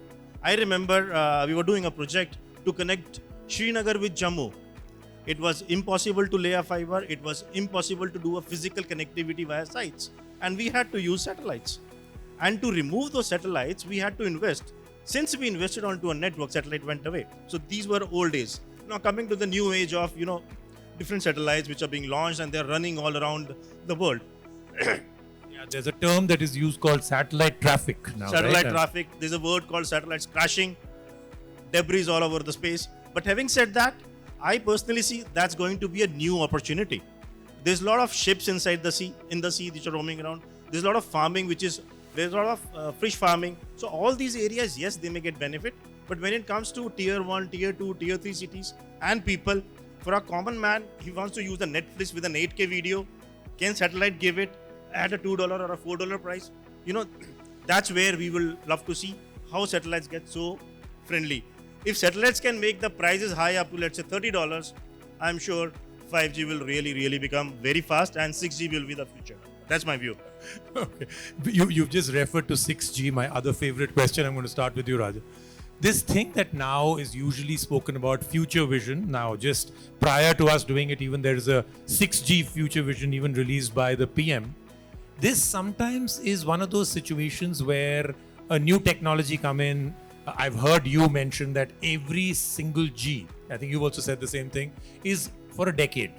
B: I remember we were doing a project to connect Srinagar with Jammu. It was impossible to lay a fiber. It was impossible to do a physical connectivity via sites. And we had to use satellites. And to remove those satellites, we had to invest. Since we invested onto a network, satellite went away. So these were old days. Now coming to the new age of, different satellites which are being launched and they're running all around the world.
A: Yeah, there's a term that is used called satellite traffic now.
B: Satellite
A: right?
B: traffic. There's a word called satellites crashing, debris all over the space. But having said that, I personally see that's going to be a new opportunity. There's a lot of ships inside the sea, which are roaming around. There's a lot of farming, there's a lot of fish farming. So all these areas, yes, they may get benefit. But when it comes to tier 1, tier 2, tier 3 cities and people, for a common man, he wants to use a Netflix with an 8K video. Can satellite give it at a $2 or a $4 price? That's where we will love to see how satellites get so friendly. If satellites can make the prices high up to, let's say, $30, I'm sure 5G will really, really become very fast and 6G will be the future. That's my view.
A: Okay. You've just referred to 6G, my other favorite question. I'm going to start with you, Rajan. This thing that now is usually spoken about, future vision, now just prior to us doing it, even there is a 6G future vision even released by the PM. This sometimes is one of those situations where a new technology come in. I've heard you mention that every single G, I think you've also said the same thing, is for a decade.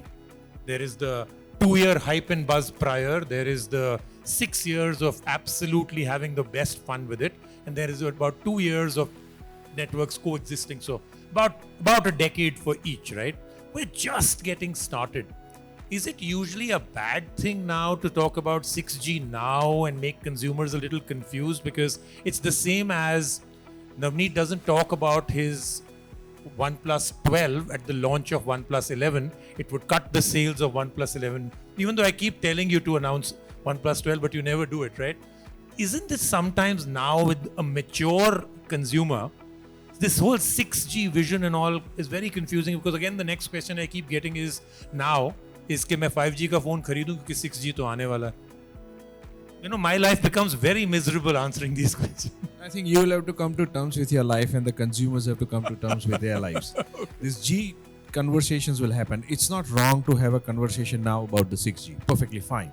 A: There is the 2-year hype and buzz prior. There is the 6 years of absolutely having the best fun with it. And there is about 2 years of networks coexisting. So about a decade for each, right? We're just getting started. Is it usually a bad thing now to talk about 6G now and make consumers a little confused? Because it's the same as Navnit doesn't talk about his OnePlus 12 at the launch of OnePlus 11. It would cut the sales of OnePlus 11. Even though I keep telling you to announce OnePlus 12, but you never do it, right? Isn't this sometimes now with a mature consumer, this whole 6G vision and all is very confusing? Because again, the next question I keep getting is now, is कि मैं 5G का phone खरीदूं क्योंकि 6G तो आने वाला है. My life becomes very miserable answering these questions.
E: I think you will have to come to terms with your life and the consumers have to come to terms with their lives. These G conversations will happen. It's not wrong to have a conversation now about the 6G. Perfectly fine.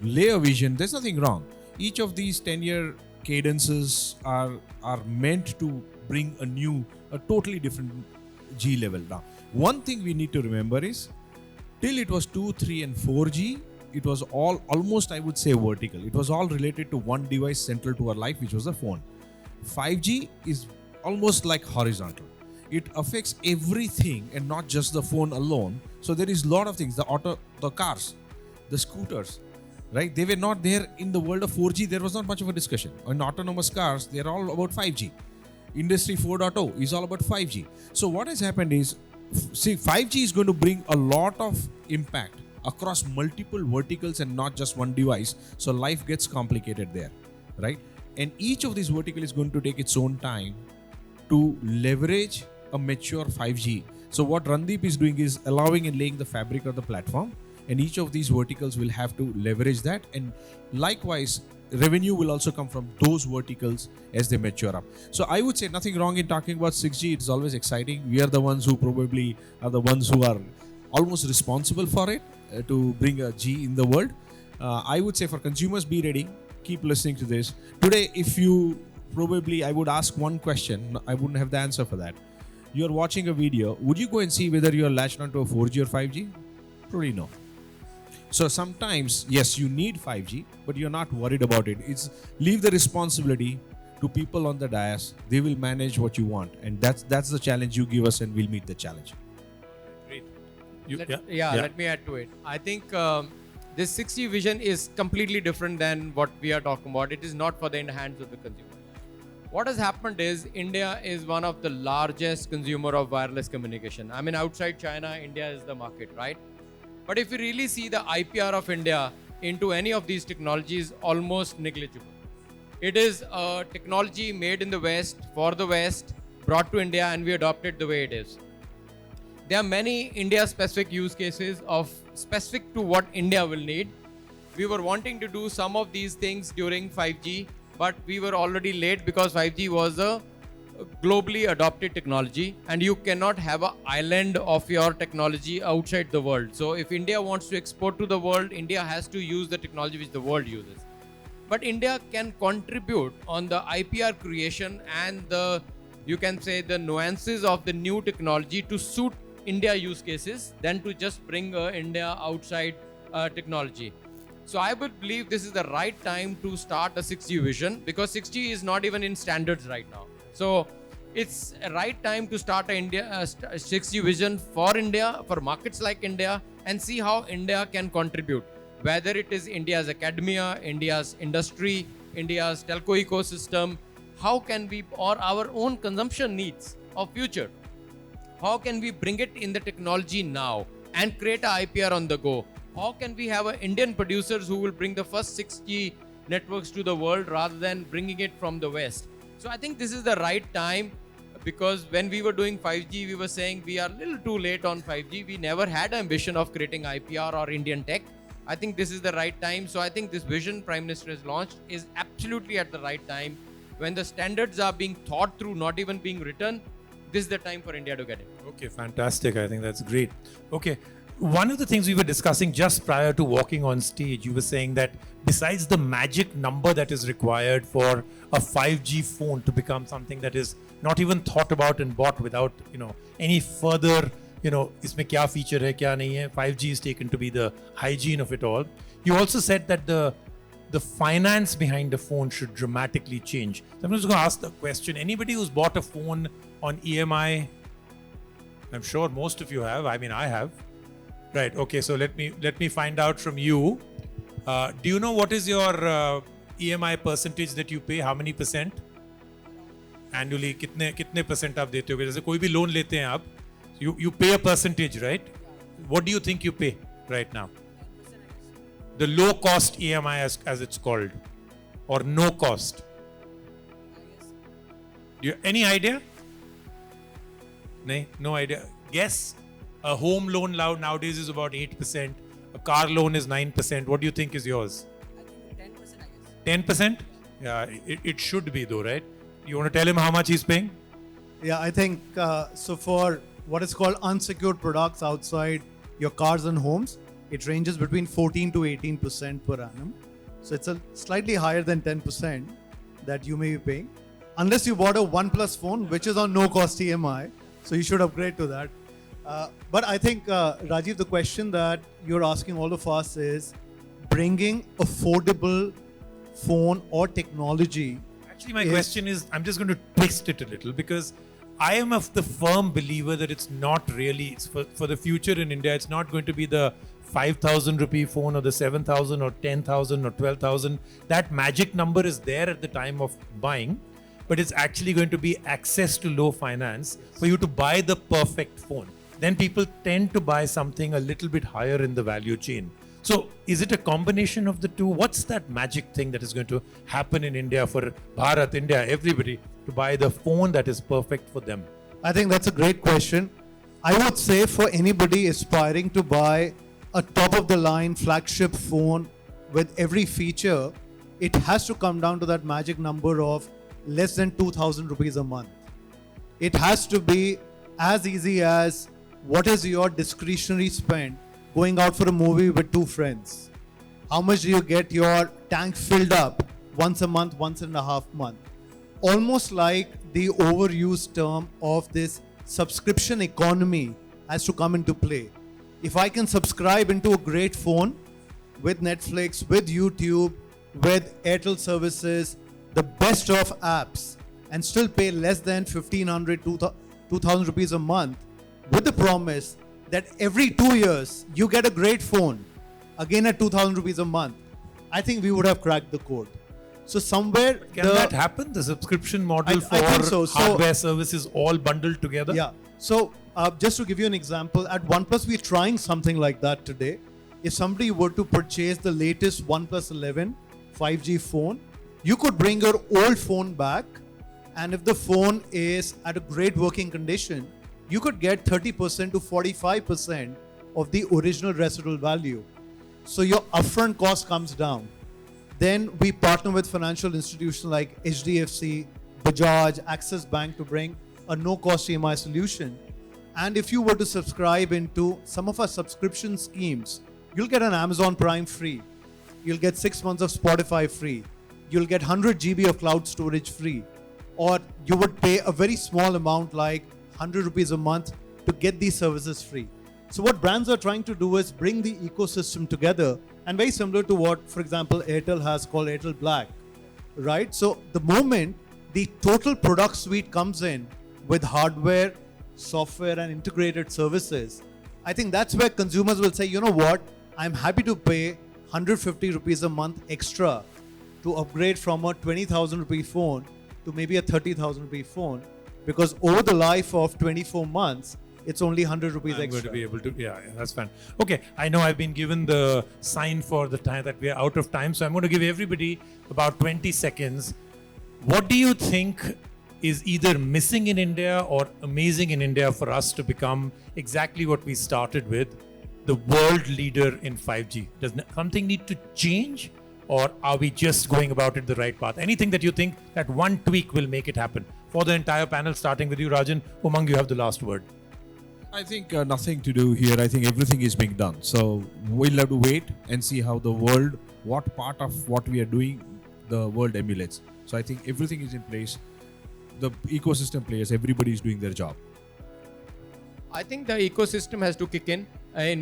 E: Lay a vision. There's nothing wrong. Each of these 10-year cadences are meant to bring a totally different G level. Now, one thing we need to remember is till it was 2, 3 and 4G, it was all almost, I would say, vertical. It was all related to one device central to our life, which was the phone. 5G is almost like horizontal. It affects everything and not just the phone alone. So there is a lot of things, the cars, the scooters, right? They were not there in the world of 4G. There was not much of a discussion. On autonomous cars, they're all about 5G. Industry 4.0 is all about 5G. So what has happened is, 5G is going to bring a lot of impact across multiple verticals and not just one device. So life gets complicated there, right? And each of these verticals is going to take its own time to leverage a mature 5G. So what Randeep is doing is allowing and laying the fabric of the platform, and each of these verticals will have to leverage that, and likewise revenue will also come from those verticals as they mature up. So I would say nothing wrong in talking about 6G. It's always exciting. We are the ones who probably are the ones who are almost responsible for it to bring a G in the world. I would say for consumers, be ready. Keep listening to this. Today, if you probably, I would ask one question. I wouldn't have the answer for that. You're watching a video. Would you go and see whether you're latched onto a 4G or 5G? Probably no. So sometimes, yes, you need 5G, but you're not worried about it. It's leave the responsibility to people on the dais. They will manage what you want, and that's the challenge you give us, and we'll meet the challenge.
A: Great.
D: Let me add to it. I think this 6G vision is completely different than what we are talking about. It is not for the hands of the consumer. What has happened is India is one of the largest consumer of wireless communication. I mean, outside China, India is the market, right? But if you really see the IPR of India into any of these technologies, almost negligible. It is a technology made in the West, for the West, brought to India, and we adopt it the way it is. There are many India-specific use cases of specific to what India will need. We were wanting to do some of these things during 5G, but we were already late because 5G was a globally adopted technology, and you cannot have an island of your technology outside the world. So if India wants to export to the world, India has to use the technology which the world uses. But India can contribute on the IPR creation and the, you can say, the nuances of the new technology to suit India use cases than to just bring India outside technology. So I would believe this is the right time to start a 6G vision, because 6G is not even in standards right now. So it's a right time to start a 6G vision for India, for markets like India, and see how India can contribute. Whether it is India's academia, India's industry, India's telco ecosystem, how can we, or our own consumption needs of future, how can we bring it in the technology now and create a IPR on the go? How can we have Indian producers who will bring the first 6G networks to the world rather than bringing it from the West? So I think this is the right time, because when we were doing 5G, we were saying we are a little too late on 5G. We never had ambition of creating IPR or Indian tech. I think this is the right time. So I think this vision Prime Minister has launched is absolutely at the right time. When the standards are being thought through, not even being written, this is the time for India to get it.
A: Okay, fantastic. I think that's great. Okay. One of the things we were discussing just prior to walking on stage, you were saying that besides the magic number that is required for a 5G phone to become something that is not even thought about and bought without, any further, isme kya feature hai, kya nahi hai, 5G is taken to be the hygiene of it all. You also said that the finance behind the phone should dramatically change. So I'm just going to ask the question, anybody who's bought a phone on EMI, I'm sure most of you have, I mean I have. Right. Okay. So let me find out from you. Do you know what is your EMI percentage that you pay? How many percent? Annually, कितने percent आप देते होगे? जैसे कोई भी loan लेते हैं आप, you pay a percentage, right? What do you think you pay right now? The low cost EMI as it's called, or no cost. Any idea? No idea. Guess. A home loan nowadays is about 8%. A car loan is 9%. What do you think is yours?
G: I think 10%, I guess.
A: 10%? Yeah, it should be though, right? You want to tell him how much he's paying?
C: Yeah, I think so for what is called unsecured products outside your cars and homes, it ranges between 14 to 18% per annum. So it's a slightly higher than 10% that you may be paying. Unless you bought a OnePlus phone, which is on no cost EMI. So you should upgrade to that. But I think, Rajiv, the question that you're asking all of us is bringing affordable phone or technology.
A: Actually, my question is, I'm just going to twist it a little, because I am of the firm believer that it's not really, for the future in India, it's not going to be the 5,000 rupee phone or the 7,000 or 10,000 or 12,000. That magic number is there at the time of buying, but it's actually going to be access to low finance for you to buy the perfect phone. Then people tend to buy something a little bit higher in the value chain. So is it a combination of the two? What's that magic thing that is going to happen in India for Bharat, India, everybody? to buy the phone that is perfect for them?
C: I think that's a great question. I would say for anybody aspiring to buy a top of the line flagship phone with every feature, it has to come down to that magic number of less than 2,000 rupees a month. It has to be as easy as what is your discretionary spend going out for a movie with two friends? How much do you get your tank filled up once a month, once and a half month? Almost like the overused term of this subscription economy has to come into play. If I can subscribe into a great phone with Netflix, with YouTube, with Airtel services, the best of apps, and still pay less than 1,500, 2,000 rupees a month, with the promise that every 2 years you get a great phone, again at 2,000 rupees a month, I think we would have cracked the code. So somewhere
A: Can that happen? The subscription model for
C: I think so.
A: hardware services all bundled together?
C: Yeah. So just to give you an example, at OnePlus we're trying something like that today. If somebody were to purchase the latest OnePlus 11 5G phone, you could bring your old phone back, and if the phone is at a great working condition, you could get 30% to 45% of the original residual value. So your upfront cost comes down. Then we partner with financial institutions like HDFC, Bajaj, Axis Bank to bring a no-cost EMI solution. And if you were to subscribe into some of our subscription schemes, you'll get an Amazon Prime free. You'll get 6 months of Spotify free. You'll get 100 GB of cloud storage free. Or you would pay a very small amount like 100 rupees a month to get these services free. So what brands are trying to do is bring the ecosystem together, and very similar to what, for example, Airtel has called Airtel Black, right? So the moment the total product suite comes in with hardware, software, and integrated services, I think that's where consumers will say, you know what, I'm happy to pay 150 rupees a month extra to upgrade from a 20,000 rupee phone to maybe a 30,000 rupee phone, because over the life of 24 months, it's only 100 rupees
A: I'm
C: extra.
A: going to be able to, yeah, that's fine. Okay, I know I've been given the sign for the time that we are out of time, so I'm going to give everybody about 20 seconds. What do you think is either missing in India or amazing in India for us to become exactly what we started with, the world leader in 5G? Does something need to change, or are we just going about it the right path? Anything that you think that one tweak will make it happen? For the entire panel, starting with you, Rajan. Umang, you have the last word.
E: I think nothing to do here. I think everything is being done. So we'll have to wait and see how the world, what part of what we are doing, the world emulates. So I think everything is in place. The ecosystem players, everybody is doing their job.
D: I think the ecosystem has to kick in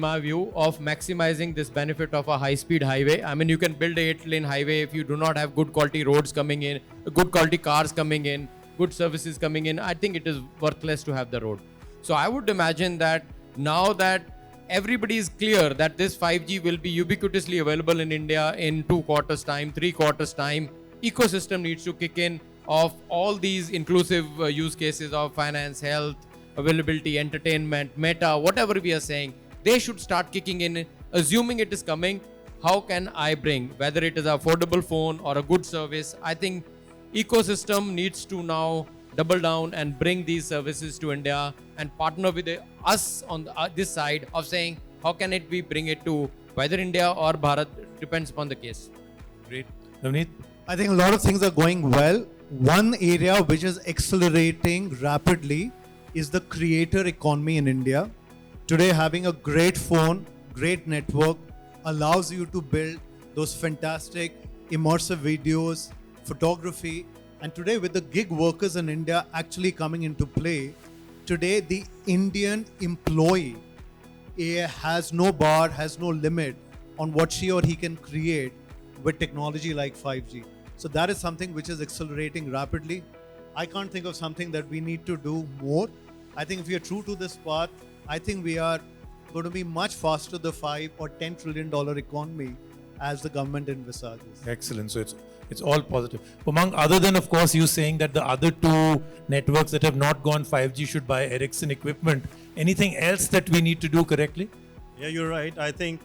D: my view, of maximizing this benefit of a high-speed highway. I mean, you can build a 8-lane highway if you do not have good quality roads coming in, good quality cars coming in, good services coming in. I think it is worthless to have the road. So I would imagine that now that everybody is clear that this 5G will be ubiquitously available in India in 2 quarters time, 3 quarters time, ecosystem needs to kick in of all these inclusive use cases of finance, health, availability, entertainment, meta, whatever we are saying, they should start kicking in, assuming it is coming. How can I bring, whether it is an affordable phone or a good service? I think ecosystem needs to now double down and bring these services to India and partner with us on this side of saying, how can it be bring it to whether India or Bharat, depends upon the case.
A: Great. Navnit?
C: I think a lot of things are going well. One area which is accelerating rapidly is the creator economy in India. Today, having a great phone, great network allows you to build those fantastic immersive videos, photography. And today, with the gig workers in India actually coming into play, today the Indian employee has no bar, has no limit on what she or he can create with technology like 5G. So that is something which is accelerating rapidly. I can't think of something that we need to do more. I think if we are true to this path, I think we are going to be much faster the $5 or $10 trillion economy as the government envisages.
A: Excellent. So it's all positive. Umang, other than, of course, you saying that the other 2 networks that have not gone 5G should buy Ericsson equipment, anything else that we need to do correctly?
B: Yeah, you're right. I think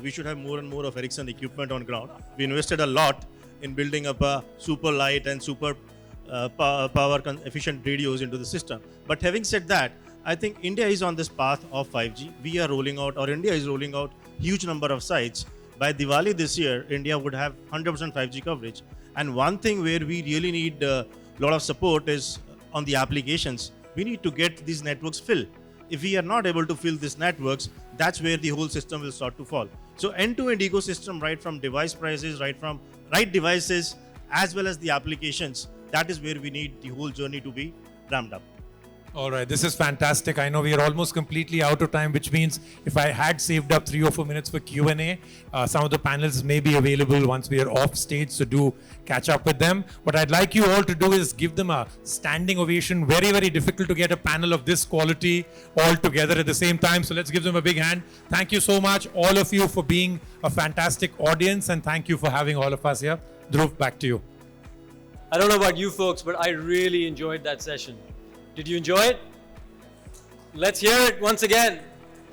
B: we should have more and more of Ericsson equipment on ground. We invested a lot in building up a super light and super efficient radios into the system. But having said that, I think India is on this path of 5G. We are rolling out, or India is rolling out, huge number of sites. By Diwali this year, India would have 100% 5G coverage. And one thing where we really need a lot of support is on the applications. We need to get these networks filled. If we are not able to fill these networks, that's where the whole system will start to fall. So end-to-end ecosystem, right from device prices, right from right devices, as well as the applications, that is where we need the whole journey to be ramped up.
A: All right, this is fantastic. I know we are almost completely out of time, which means if I had saved up 3 or 4 minutes for Q&A, some of the panels may be available once we are off stage, so do catch up with them. What I'd like you all to do is give them a standing ovation. Very, very difficult to get a panel of this quality all together at the same time, so let's give them a big hand. Thank you so much, all of you, for being a fantastic audience, and thank you for having all of us here. Dhruv, back to you.
H: I don't know about you folks, but I really enjoyed that session. Did you enjoy it? Let's hear it once again.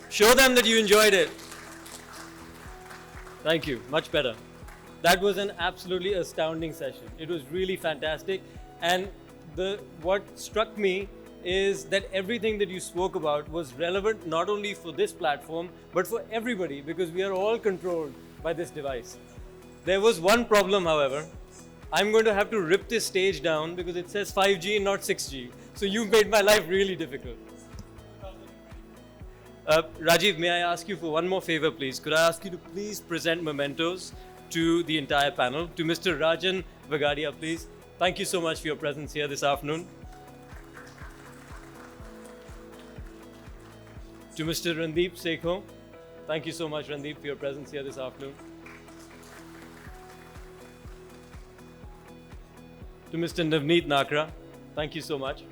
H: Show them that you enjoyed it. Thank you. Much better. That was an absolutely astounding session. It was really fantastic. And what struck me is that everything that you spoke about was relevant not only for this platform, but for everybody, because we are all controlled by this device. There was one problem, however. I'm going to have to rip this stage down because it says 5G and not 6G. So you've made my life really difficult. Rajiv, may I ask you for one more favor, please? Could I ask you to please present mementos to the entire panel? To Mr. Rajen Vagadia, please. Thank you so much for your presence here this afternoon. To Mr. Randeep Sekhon. Thank you so much, Randeep, for your presence here this afternoon. To Mr. Navnit Nakra, thank you so much.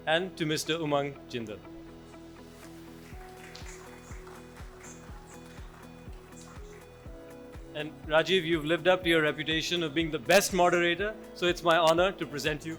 H: And to Mr. Umang Jindal. And Rajiv, you've lived up to your reputation of being the best moderator, so it's my honor to present you